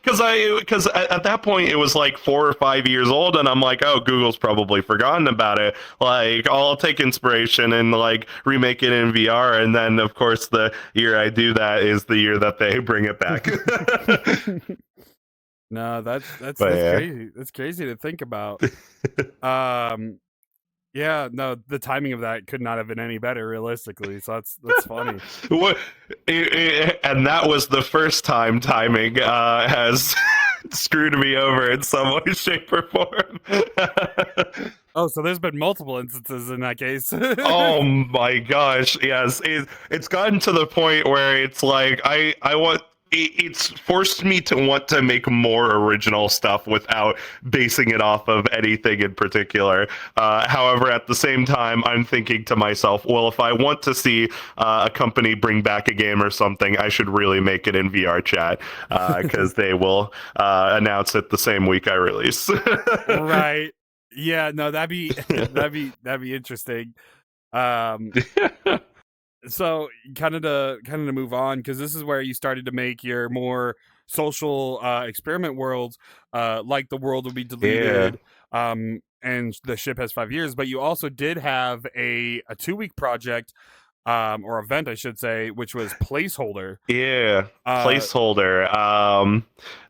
Because at that point it was like 4 or 5 years old, and I'm like, oh, Google's probably forgotten about it. Like, I'll take inspiration and like remake it in VR, and then of course the year I do that is the year that they bring it back. No, that's But yeah. crazy. That's crazy to think about. Um, yeah, no, the timing of that could not have been any better, realistically. So that's funny. And that was the first time timing has screwed me over in some way, shape, or form. Oh, so there's been multiple instances in that case. Oh my gosh, yes. It's gotten to the point where it's like I want it's forced me to want to make more original stuff without basing it off of anything in particular. However, at the same time, I'm thinking to myself, well, if I want to see a company bring back a game or something, I should really make it in VRChat, because they will announce it the same week I release. Right. Yeah, no, that'd be interesting. Um so kind of to move on, because this is where you started to make your more social experiment worlds, like the world will be Yeah. deleted, and the ship has 5 years, but you also did have a 2 week project, or event I should say, which was Placeholder. Yeah, uh placeholder.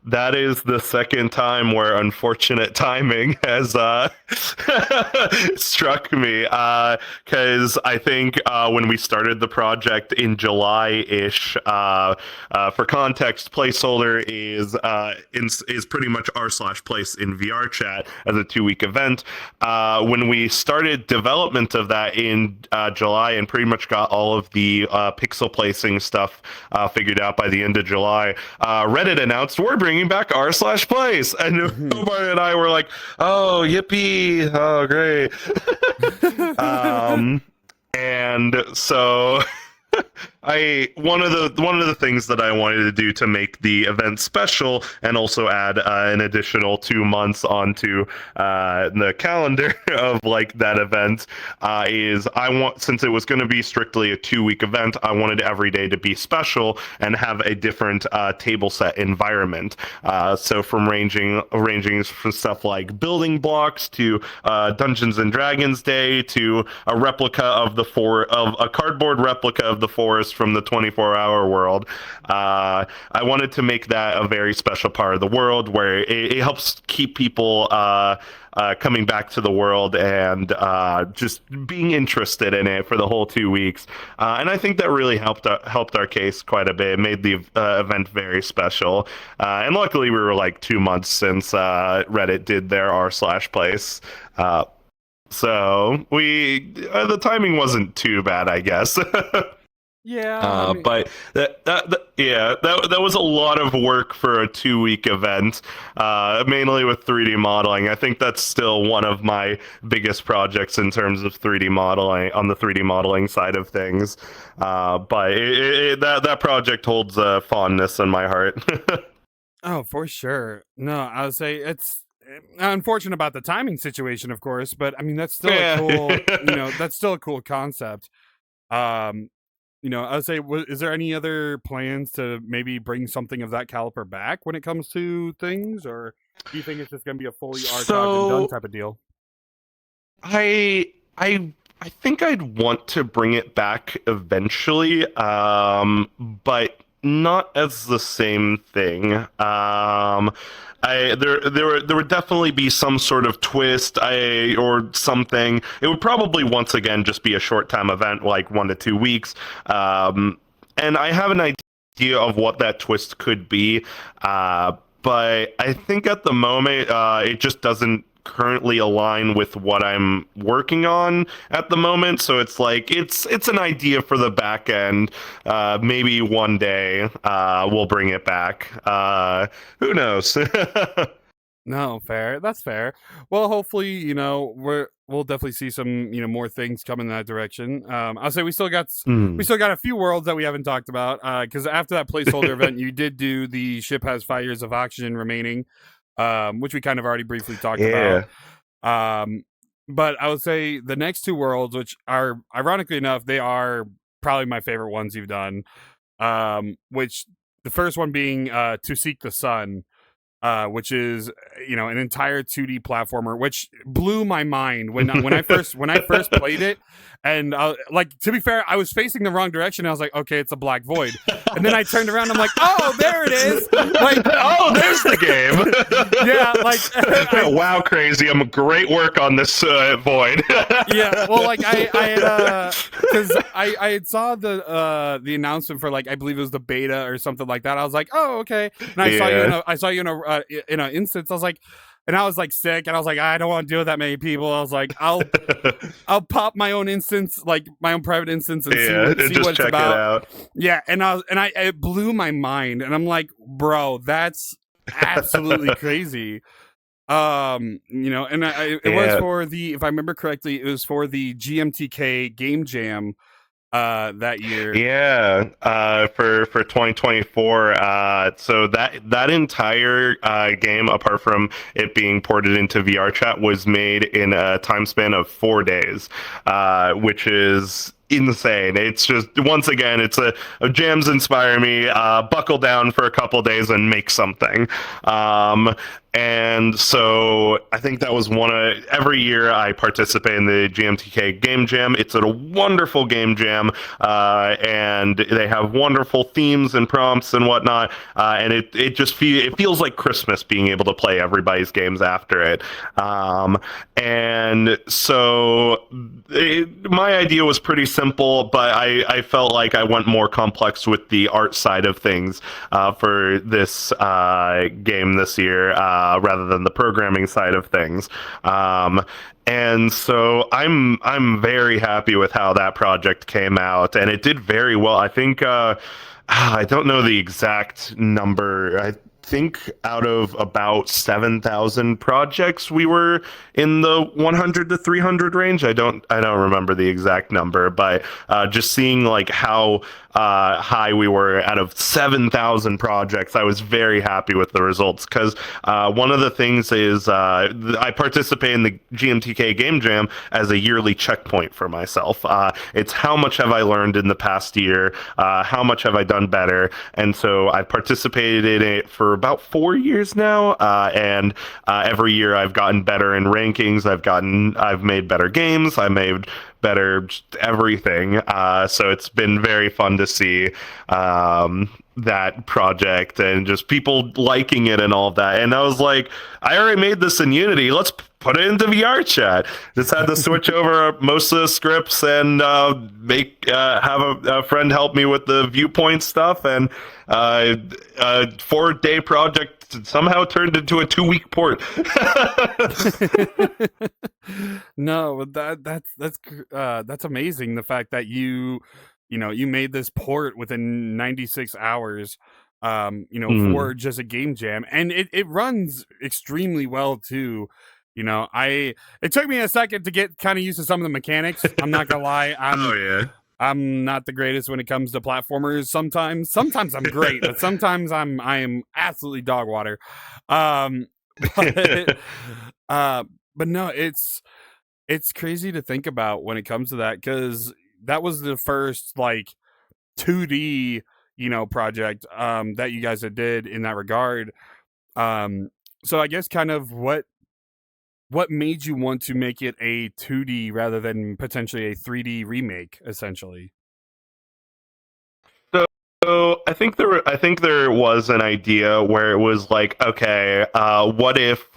That is the second time where unfortunate timing has struck me. Because I think when we started the project in July-ish, for context, placeholder is pretty much r/place in VRChat as a 2 week event. When we started development of that in July and pretty much got all of the pixel placing stuff figured out by the end of July, Reddit announced we're bringing back r/place, and Omar and I were like, "Oh, yippee! Oh, great!" And so one of the things that I wanted to do to make the event special and also add an additional 2 months onto the calendar of like that event, is since it was going to be strictly a 2 week event, I wanted every day to be special and have a different table set environment. So from ranging from stuff like building blocks to Dungeons and Dragons Day to a replica of a cardboard replica of the forest from the 24-hour world. I wanted to make that a very special part of the world where it helps keep people coming back to the world and just being interested in it for the whole 2 weeks. And I think that really helped our case quite a bit. It made the event very special. And luckily, we were like 2 months since Reddit did their r/place. So the timing wasn't too bad, I guess. Yeah, I mean, But yeah, that was a lot of work for a 2 week event, mainly with 3D modeling. I think that's still one of my biggest projects in terms of 3D modeling on the 3D modeling side of things. But that project holds fondness in my heart. oh, for sure. No, I would say it's unfortunate about the timing situation, of course, but I mean that's still a Yeah. cool, that's still a cool concept. Um, I would say, is there any other plans to maybe bring something of that caliber back when it comes to things, or do you think it's just going to be a fully archived and done So type of deal? I think I'd want to bring it back eventually, but not as the same thing. There would definitely be some sort of twist, or something. It would probably once again just be a short time event, like 1 to 2 weeks. And I have an idea of what that twist could be. But I think at the moment, it just doesn't currently align with what I'm working on at the moment. So it's like it's an idea for the back end. Maybe one day we'll bring it back. Who knows? No, fair. That's fair. Well, hopefully, we'll definitely see some, more things come in that direction. I'll say we Hmm. still got a few worlds that we haven't talked about. Because after that placeholder event, you did do the ship has 5 years of oxygen remaining, which we kind of already briefly talked about. Yeah. Um, but I would say the next two worlds, which are ironically enough, they are probably my favorite ones you've done. Which the first one being To Seek the Sun, which is an entire 2D platformer, which blew my mind when I first played it. And like, to be fair, I was facing the wrong direction. I was like, okay, it's a black void. And then I turned around. I'm like, oh, there it is. Like, Oh, there's the game. yeah, like Wow, Crazium, great work on this void. yeah. Well, like I had because I had saw the announcement for, like, I believe it was the beta or something like that. I was like, oh, okay. And I saw you in an instance. I was like, and I was like sick, and I was like, I don't want to deal with that many people. I was like, I'll pop my own instance, like my own private instance, and see Just what it's check about. it out. Yeah, and it blew my mind, and I'm like, bro, that's absolutely crazy. And it was for the, if I remember correctly, it was for the GMTK Game Jam that year. Yeah, for 2024. So that entire game, apart from it being ported into VRChat, was made in a time span of 4 days, which is insane. It's just, once again, it's a jams inspire me. Buckle down for a couple days and make something. And so I think that was every year I participate in the GMTK Game Jam. It's a wonderful game jam, and they have wonderful themes and prompts and whatnot. And it just it feels like Christmas being able to play everybody's games after it. And so my idea was pretty simple, but I felt like I went more complex with the art side of things for this game this year, rather than the programming side of things. And so I'm very happy with how that project came out, and it did very well. I think I don't know the exact number. I think out of about 7,000 projects, we were in the 100 to 300 range. I don't remember the exact number, but just seeing like how high we were out of 7,000 projects, I was very happy with the results, because one of the things is I participate in the GMTK Game Jam as a yearly checkpoint for myself. It's how much have I learned in the past year, how much have I done better, and so I've participated in it for about 4 years now, and every year I've gotten better in rankings. I've made better games. I made better everything. So it's been very fun to see that project and just people liking it and all of that. And I was like, I already made this in Unity. Let's put it into VRChat. Just had to switch over most of the scripts and make have a friend help me with the viewpoint stuff, and a 4-day project somehow turned into a 2-week port. No, that's amazing. The fact that you made this port within 96 hours, for just a game jam, and it runs extremely well too. It took me a second to get kind of used to some of the mechanics. I'm not gonna lie. Oh yeah. I'm not the greatest when it comes to platformers. Sometimes I'm great, but sometimes I am absolutely dog water. Um, but, but no, it's crazy to think about when it comes to that, because that was the first like 2D project that you guys did in that regard. So I guess kind of what made you want to make it a 2D rather than potentially a 3D remake, essentially? So I think there was an idea where it was like, okay, what if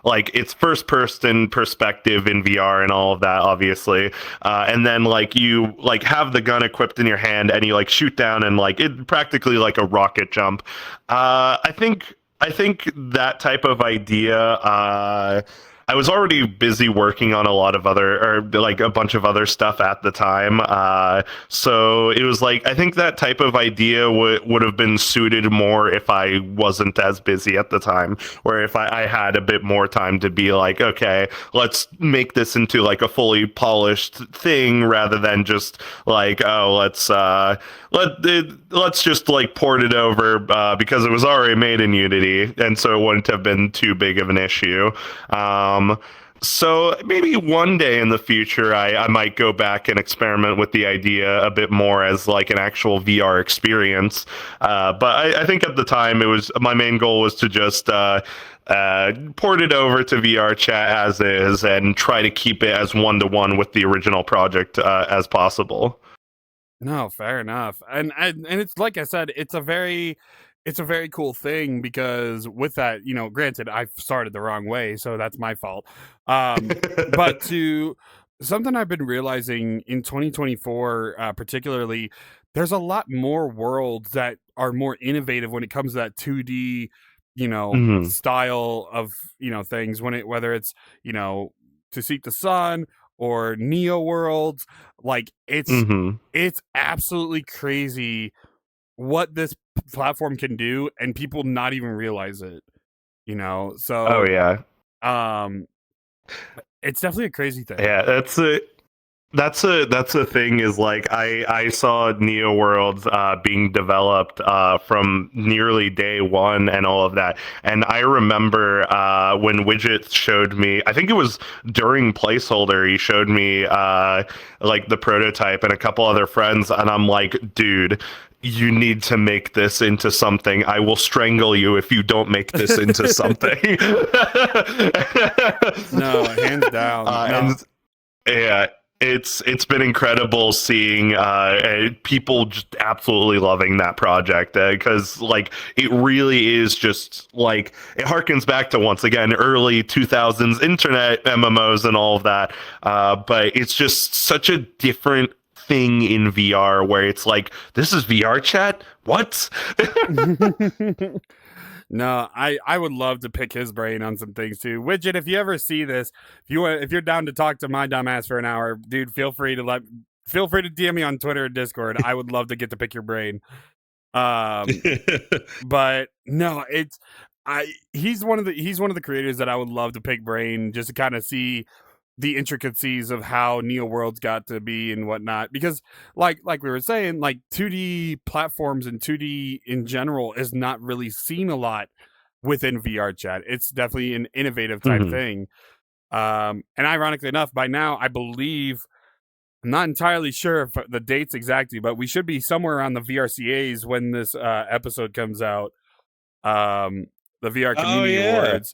like it's first person perspective in VR and all of that, obviously, and then like you like have the gun equipped in your hand and you like shoot down and like it practically like a rocket jump. I think that type of idea. I was already busy working on a lot of other, or like a bunch of other stuff at the time. So it was like, I think that type of idea would have been suited more if I wasn't as busy at the time, or if I had a bit more time to be like, okay, let's make this into like a fully polished thing rather than just like, oh, let's just like port it over because it was already made in Unity, and so it wouldn't have been too big of an issue. So maybe one day in the future, I might go back and experiment with the idea a bit more as like an actual VR experience. But I think at the time it was my main goal was to just port it over to VRChat as is and try to keep it as one-to-one with the original project as possible. No, fair enough. And it's like I said, it's a very cool thing, because with that, granted, I've started the wrong way, so that's my fault. But to something I've been realizing in 2024, particularly, there's a lot more worlds that are more innovative when it comes to that 2D, Mhm. style of, things, whether it's, to seek the sun or Neo worlds, like Mhm. it's absolutely crazy what this platform can do, and people not even realize it, Oh so yeah. um it's definitely a crazy thing. Yeah, that's a thing is like I saw Neo Worlds being developed from nearly day one and all of that, and I remember when Widget showed me, I think it was during placeholder, he showed me like the prototype and a couple other friends, and I'm like, dude, you need to make this into something. I will strangle you if you don't make this into something. No, hands down. No. And yeah, it's been incredible seeing people just absolutely loving that project because like it really is just like it harkens back to once again early 2000s internet MMOs and all of that, but it's just such a different thing in VR where it's like, this is VR chat? What? No, I would love to pick his brain on some things too. Widget, if you ever see this, if you're down to talk to my dumbass for an hour, dude, feel free to DM me on Twitter or Discord. I would love to get to pick your brain. But no, he's one of the creators that I would love to pick brain, just to kind of see the intricacies of how Neo Worlds got to be and whatnot. Because like we were saying, like 2D platforms and 2D in general is not really seen a lot within VRChat. It's definitely an innovative type Mhm. thing. And ironically enough, by now I believe, I'm not entirely sure if the dates exactly, but we should be somewhere around the VRCAs when this episode comes out. The VR Oh Community yeah. Awards.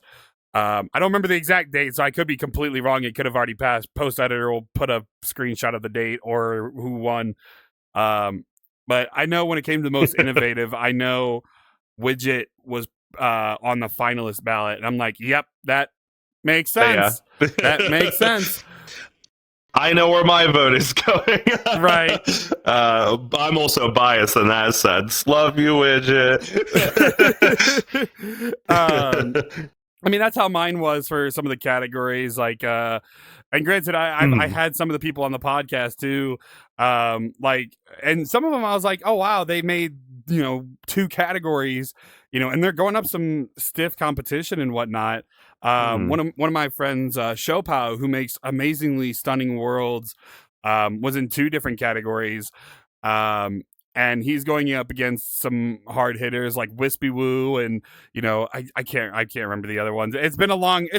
I don't remember the exact date, so I could be completely wrong. It could have already passed. Post editor will put a screenshot of the date or who won. Um, But I know when it came to the most innovative, I know widget was on the finalist ballot, and I'm like, yep, that makes sense. Yeah. That makes sense. I know where my vote is going. Right. I'm also biased in that sense. Love you, widget. I mean, that's how mine was for some of the categories. Like, and granted, I had some of the people on the podcast too. Like, and some of them I was like, oh wow, they made 2 categories, and they're going up some stiff competition and whatnot. One of my friends, Shopao, who makes amazingly stunning worlds, was in 2 different categories. And he's going up against some hard hitters like Wispy Woo, and I can't remember the other ones. It's been a long month.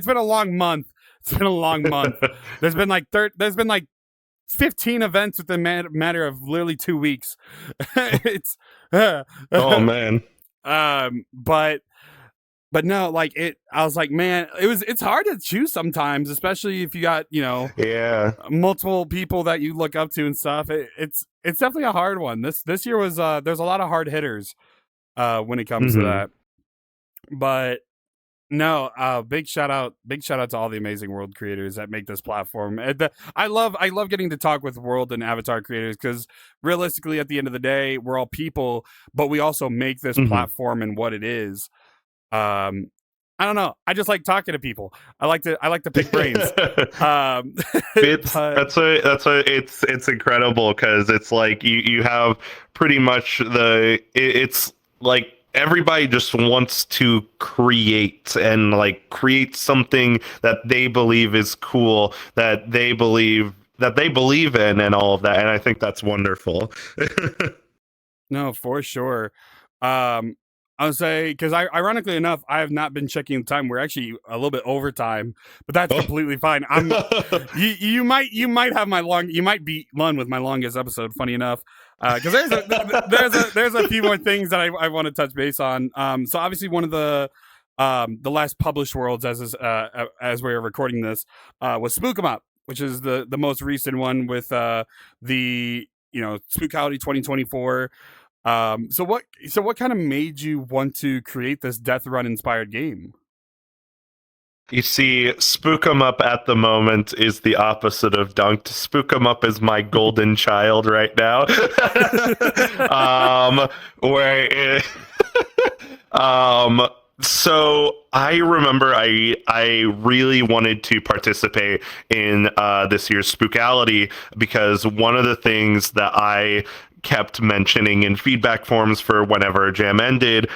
It's been a long month. There's been like 15 events within a matter of literally 2 weeks. It's oh man. But no, like I was like, man, it's hard to choose sometimes, especially if you got, multiple people that you look up to and stuff. It's definitely a hard one. This year was there's a lot of hard hitters when it comes to that. But no, big shout out to all the amazing world creators that make this platform. I love getting to talk with world and avatar creators, because realistically at the end of the day, we're all people, but we also make this platform and what it is. I don't know. I just like talking to people. I like to pick brains. It's incredible, because it's like you have pretty much it's like everybody just wants to create and like create something that they believe is cool, that they believe in, and all of that. And I think that's wonderful. No, for sure. I would say, because ironically enough, I have not been checking the time. We're actually a little bit over time, but that's completely fine. You might have you might beat Lund with my longest episode. Funny enough, because there's a few more things that I want to touch base on. So obviously one of the last published worlds as we're recording this was Spook 'em Up, which is the most recent one with the Spookology 2024. So what kind of made you want to create this Death Run inspired game? You see, Spook 'em Up at the moment is the opposite of Dunked. Spook 'em Up is my golden child right now. So I remember I really wanted to participate in this year's Spookology, because one of the things that I kept mentioning in feedback forms for whenever Jam ended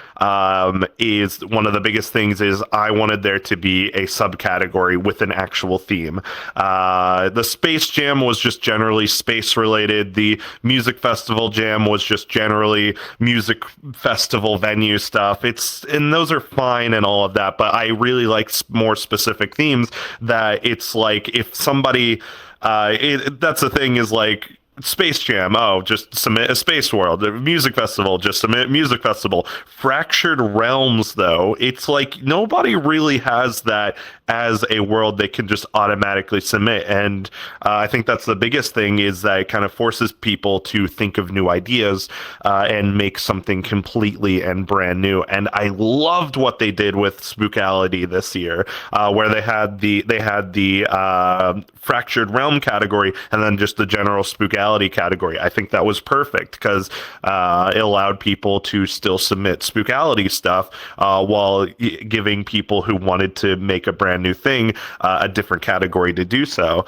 is one of the biggest things is I wanted there to be a subcategory with an actual theme. The Space Jam was just generally space related. The Music Festival Jam was just generally music festival venue stuff. And those are fine and all of that, but I really like more specific themes that it's like if somebody that's the thing is like Space Jam, just submit a space world. The Music Festival, just submit Music Festival. Fractured Realms, though, it's like nobody really has that as a world they can just automatically submit. And I think that's the biggest thing, is that it kind of forces people to think of new ideas and make something completely and brand new. And I loved what they did with Spookology this year, where they had the Fractured Realm category and then just the general Spookology category. I think that was perfect, because it allowed people to still submit Spookology stuff while giving people who wanted to make a brand new thing a different category to do so.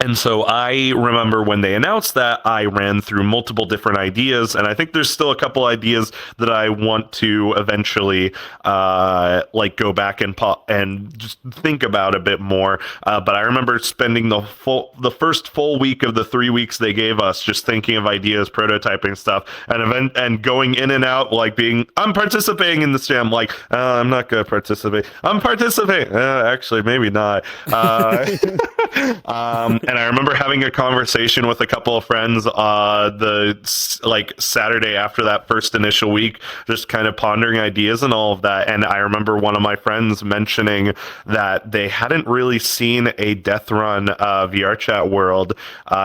And so I remember when they announced that, I ran through multiple different ideas, and I think there's still a couple ideas that I want to eventually go back and just think about a bit more. But I remember spending the first full week of the 3 weeks they gave us just thinking of ideas, prototyping stuff, and going in and out, like I'm participating in this jam. Like, I'm not gonna participate. I'm participating. Actually, maybe not. And I remember having a conversation with a couple of friends Saturday after that first initial week, just kind of pondering ideas and all of that. And I remember one of my friends mentioning that they hadn't really seen a death run VRChat world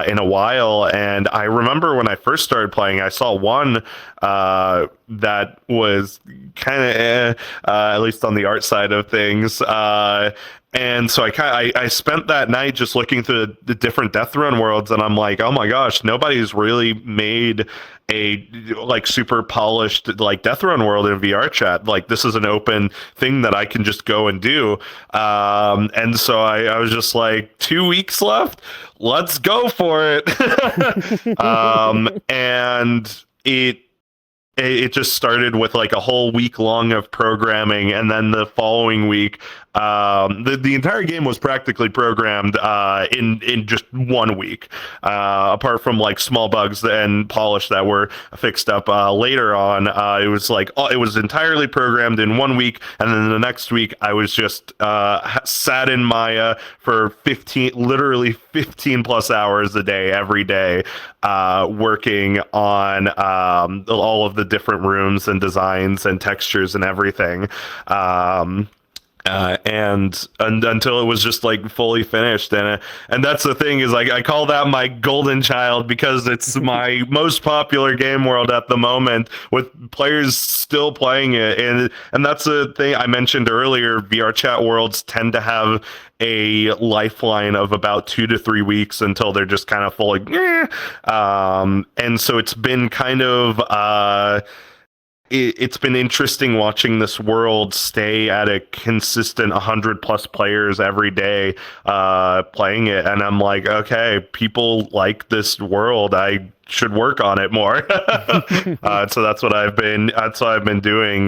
in a while. And I remember when I first started playing, I saw one that was kind of at least on the art side of things. And so I spent that night just looking through the different Death Run worlds, and I'm like, oh my gosh, nobody's really made a like super polished like Death Run world in VRChat. Like, this is an open thing that I can just go and do. And so I was just like, 2 weeks left, let's go for it. And it just started with like a whole week long of programming, and then the following week, the entire game was practically programmed in just 1 week, apart from like small bugs and polish that were fixed up later on. It was entirely programmed in 1 week, and then the next week I was just sat in Maya for literally 15 plus hours a day every day, working on all of the different rooms and designs and textures and everything. And until it was just like fully finished, and that's the thing, is like I call that my golden child, because it's my most popular game world at the moment, with players still playing it. And that's the thing I mentioned earlier. VRChat worlds tend to have a lifeline of about 2 to 3 weeks until they're just kind of fully and so it's been kind of it's been interesting watching this world stay at a consistent 100 plus players every day playing it, and I'm like, okay, people like this world, I should work on it more. So that's what I've been doing.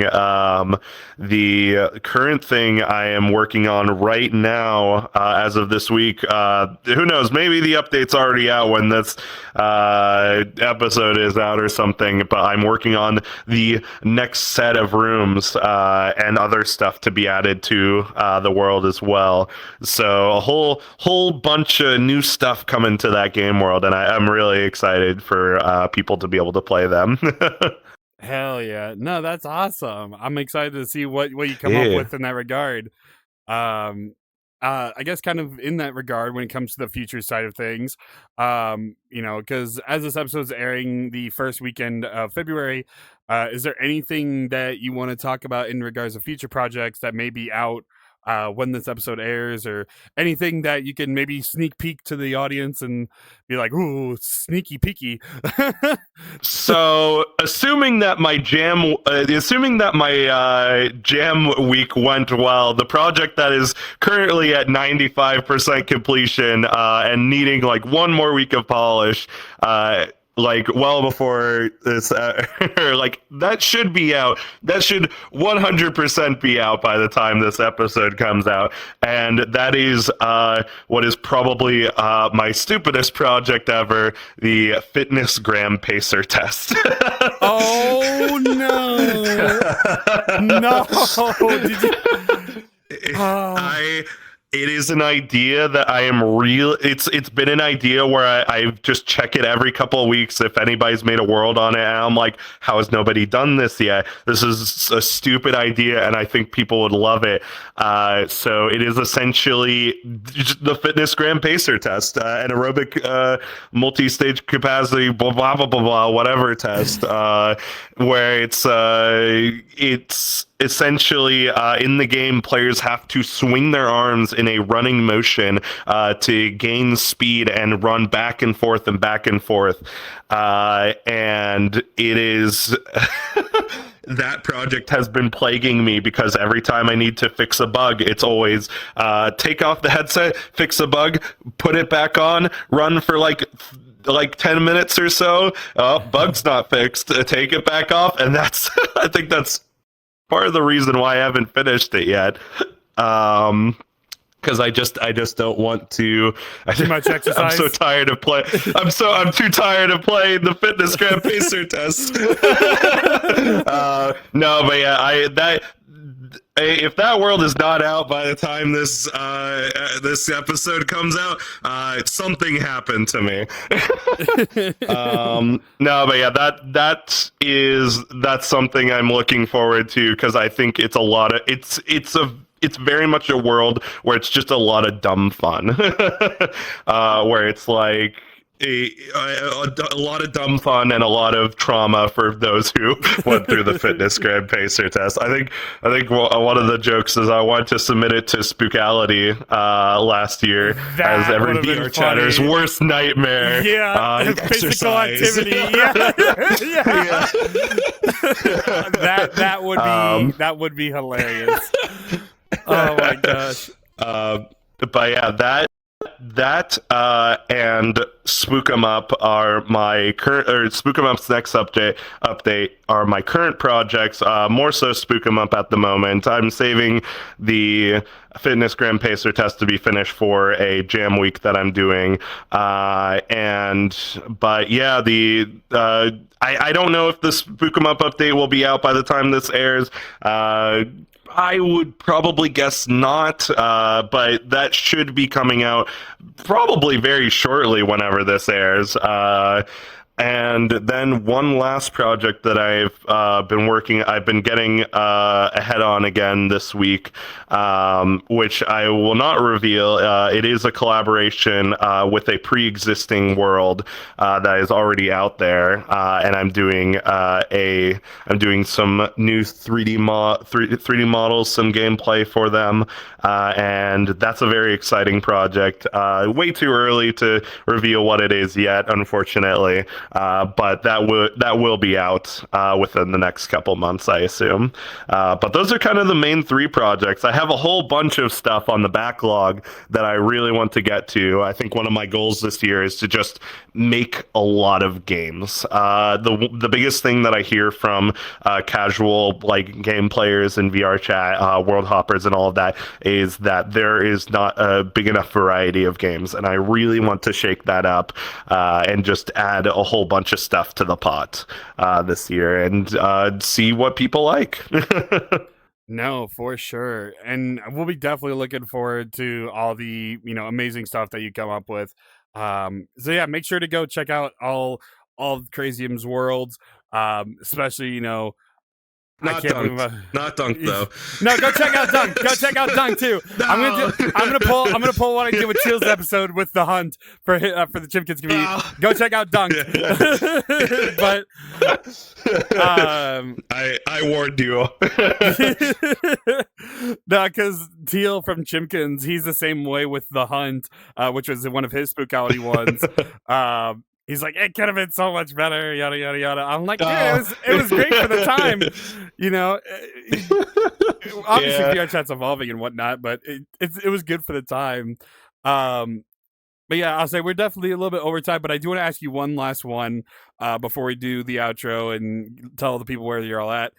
The current thing I am working on right now, as of this week, who knows, maybe the update's already out when this episode is out or something, but I'm working on the next set of rooms and other stuff to be added to the world as well. So a whole bunch of new stuff coming to that game world, and I'm really excited for people to be able to play them. Hell yeah. No, that's awesome. I'm excited to see what you come up with in that regard. I guess kind of in that regard, when it comes to the future side of things, because as this episode is airing the first weekend of February, is there anything that you want to talk about in regards to future projects that may be out when this episode airs, or anything that you can maybe sneak peek to the audience and be like, ooh, sneaky peeky? So assuming that my jam week went well, the project that is currently at 95% completion and needing like 1 more week of polish, like well before this, like that should be out. That should 100% be out by the time this episode comes out. And that is what is probably my stupidest project ever, the FitnessGram pacer test. Oh no! No! Did you? It is an idea that I am real. It's been an idea where I just check it every couple of weeks if anybody's made a world on it, and I'm like, how has nobody done this yet? This is a stupid idea, and I think people would love it. So it is essentially the FitnessGram pacer test, an aerobic multi-stage capacity, blah blah blah blah blah, whatever test, where it's essentially in the game, players have to swing their arms in a running motion to gain speed and run back and forth and back and forth. And it is that project has been plaguing me, because every time I need to fix a bug, it's always take off the headset, fix a bug, put it back on, run for like 10 minutes or so. Oh, bug's not fixed. Take it back off. And that's, I think that's part of the reason why I haven't finished it yet. Because I just don't want to. Too much exercise. I'm so tired of playing. I'm too tired of playing the FitnessGram pacer test. No, but yeah, if that world is not out by the time this episode comes out, something happened to me. No, but yeah, that's something I'm looking forward to, because I think it's a lot of it's very much a world where it's just a lot of dumb fun, where it's like a lot of dumb fun and a lot of trauma for those who went through the FitnessGram pacer test. I think one of the jokes is I wanted to submit it to Spookality last year as every VR chatter's worst nightmare. Yeah, physical exercise. activity. Yeah, yeah. That would be hilarious. Oh my gosh. But yeah, that and Spook 'em Up are my current, or Spook 'em Up's next update are my current projects. More so Spook 'em Up at the moment. I'm saving the FitnessGram pacer test to be finished for a jam week that I'm doing. But yeah, I don't know if the Spook 'em Up update will be out by the time this airs. I would probably guess not, but that should be coming out probably very shortly whenever this airs. And then one last project that I've been getting ahead on again this week, which I will not reveal. It is a collaboration with a pre-existing world that is already out there, and I'm doing some new 3D models, some gameplay for them, and that's a very exciting project. Way too early to reveal what it is yet, unfortunately. But that will be out within the next couple months, I assume. But those are kind of the main three projects. I have a whole bunch of stuff on the backlog that I really want to get to. I think one of my goals this year is to just make a lot of games. The biggest thing that I hear from casual game players and VR chat, world hoppers, and all of that is that there is not a big enough variety of games, and I really want to shake that up and just add a whole bunch of stuff to the pot this year and see what people like. No, for sure. And we'll be definitely looking forward to all the, amazing stuff that you come up with. So yeah, make sure to go check out all Crazium's worlds. Especially, Not Dunk though. No, go check out Dunk. Go check out Dunk too. No. I'm gonna pull what I did with Teal's episode with the hunt for the Chimp Kids community. No. Go check out Dunk. But I warned you. No, because Teal from Chimkins, he's the same way with the hunt, which was one of his Spookality ones. He's like, it could have been so much better, yada yada yada. I'm like, yeah, it was great for the time, Obviously, VR chat's evolving and whatnot, but it was good for the time. But yeah, I'll say we're definitely a little bit over time. But I do want to ask you one last one before we do the outro and tell the people where you're all at.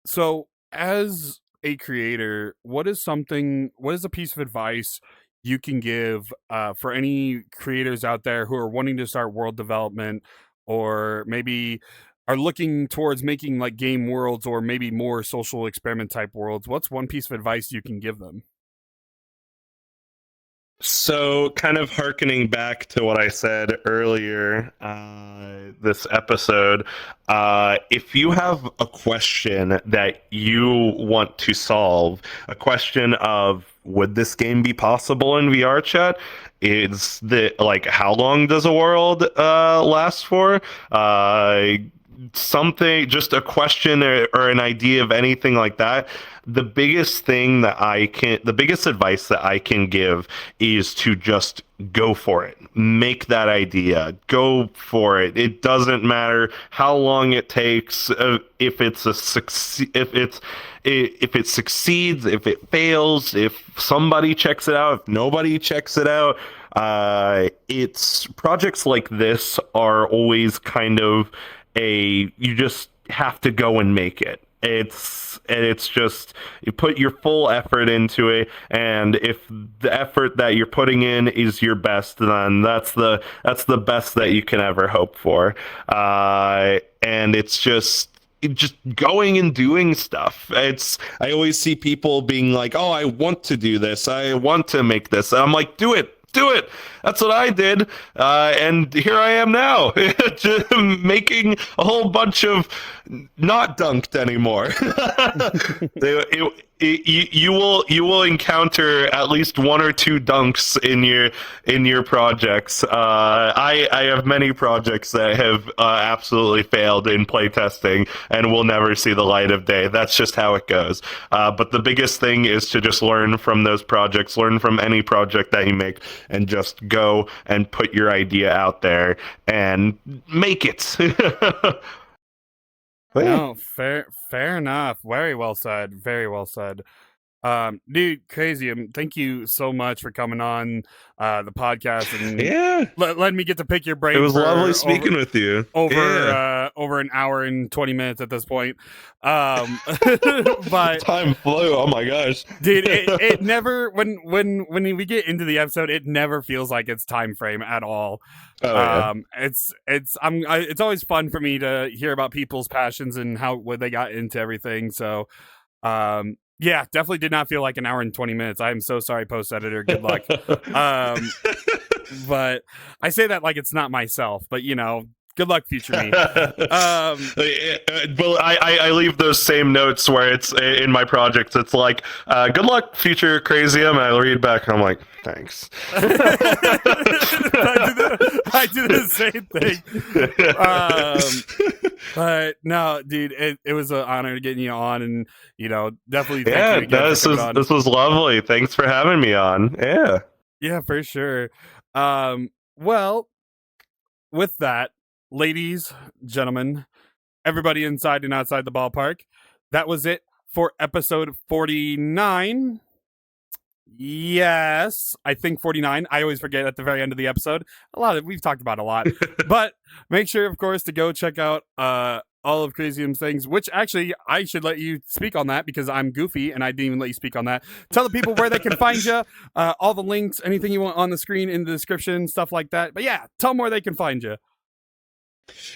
So, as a creator, what is a piece of advice you can give for any creators out there who are wanting to start world development, or maybe are looking towards making game worlds, or maybe more social experiment type worlds? What's one piece of advice you can give them? So, kind of hearkening back to what I said earlier, this episode, if you have a question that you want to solve, a question of, would this game be possible in VR chat? Is how long does a world last for? Something, just a question or an idea of anything like that. The biggest advice that I can give is to just go for it. Make that idea. Go for it. It doesn't matter how long it takes. If it succeeds, if it fails, if somebody checks it out, if nobody checks it out. It's projects like this are always kind of you just have to go and make it. It's just, you put your full effort into it, and if the effort that you're putting in is your best, then that's the best that you can ever hope for. And it's just, just going and doing stuff. I always see people being like, oh, I want to do this, I want to make this, and I'm like, do it. That's what I did, and here I am now, just making a whole bunch of not dunked anymore. You will encounter at least one or two dunks in your projects. I have many projects that have absolutely failed in playtesting and will never see the light of day. That's just how it goes. But the biggest thing is to just learn from those projects, learn from any project that you make, and just go and put your idea out there and make it. No, fair enough. Very well said. Very well said. Dude, Crazium, thank you so much for coming on the podcast and letting me get to pick your brain. It was lovely speaking with you. Over an hour and 20 minutes at this point. But time flew. Oh my gosh, dude, it never when we get into the episode, it never feels like it's time frame at all. It's always fun for me to hear about people's passions and what they got into everything. So yeah, definitely did not feel like an hour and 20 minutes. I am so sorry, post editor. Good luck. But I say that like it's not myself, but you know, good luck, future me. Well, I leave those same notes where it's in my projects. It's like, good luck, future Crazium. And I read back and I'm like, thanks. I do the same thing. But no, dude, it was an honor getting you on, and you know, definitely. Thank you again this was lovely. Thanks for having me on. Yeah, for sure. Well, with that, ladies, gentlemen, everybody inside and outside the ballpark, that was it for episode 49. Yes, I think 49. I always forget at the very end of the episode. We've talked about a lot. But make sure, of course, to go check out all of Crazium's things, which actually I should let you speak on that because I'm goofy and I didn't even let you speak on that. Tell the people where they can find you, all the links, anything you want on the screen in the description, stuff like that. But yeah, tell them where they can find you.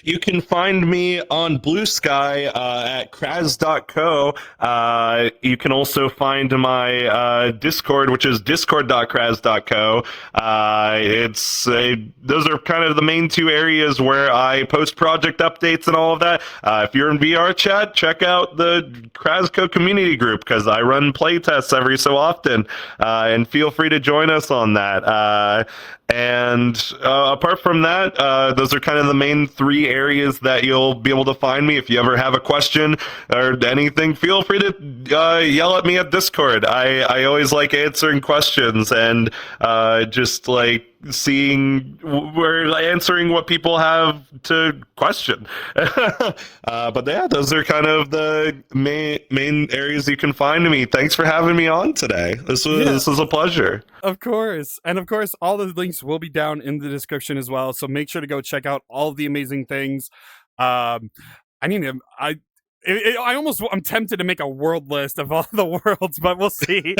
You can find me on Blue Sky at kraz.co. You can also find my Discord, which is discord.kraz.co. Those are kind of the main two areas where I post project updates and all of that. If you're in VRChat, check out the Krazco community group because I run playtests every so often, and feel free to join us on that. And apart from that, those are kind of the main three areas that you'll be able to find me. If you ever have a question or anything, feel free to yell at me at Discord. I always like answering questions and just like answering what people have to question. But yeah, those are kind of the main areas you can find me. Thanks for having me on today. This was a pleasure. Of course. And of course, all the links will be down in the description as well. So make sure to go check out all of the amazing things. I'm tempted to make a world list of all the worlds, but we'll see.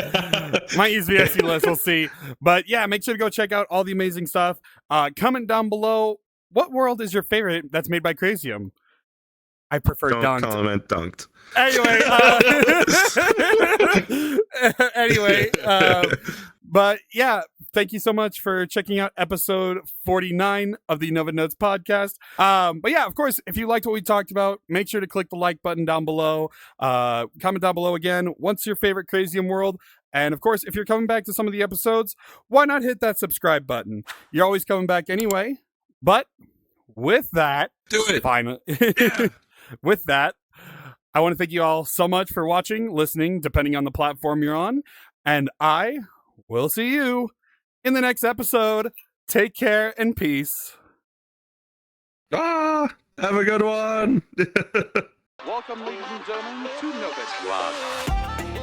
Might use VSC list, we'll see. But yeah, make sure to go check out all the amazing stuff. Comment down below, what world is your favorite that's made by Crazium? I prefer Don't dunked. Comment dunked. Anyway, but yeah, thank you so much for checking out episode 49 of the Noved Notes podcast. But yeah, of course, if you liked what we talked about, make sure to click the like button down below. Comment down below again, what's your favorite Crazium world? And of course, if you're coming back to some of the episodes, why not hit that subscribe button? You're always coming back anyway. But with that, do it. Finally. Yeah. With that, I want to thank you all so much for watching, listening, depending on the platform you're on. And I will see you in the next episode. Take care and peace. Have a good one. Welcome, ladies and gentlemen, to NovedPlayer.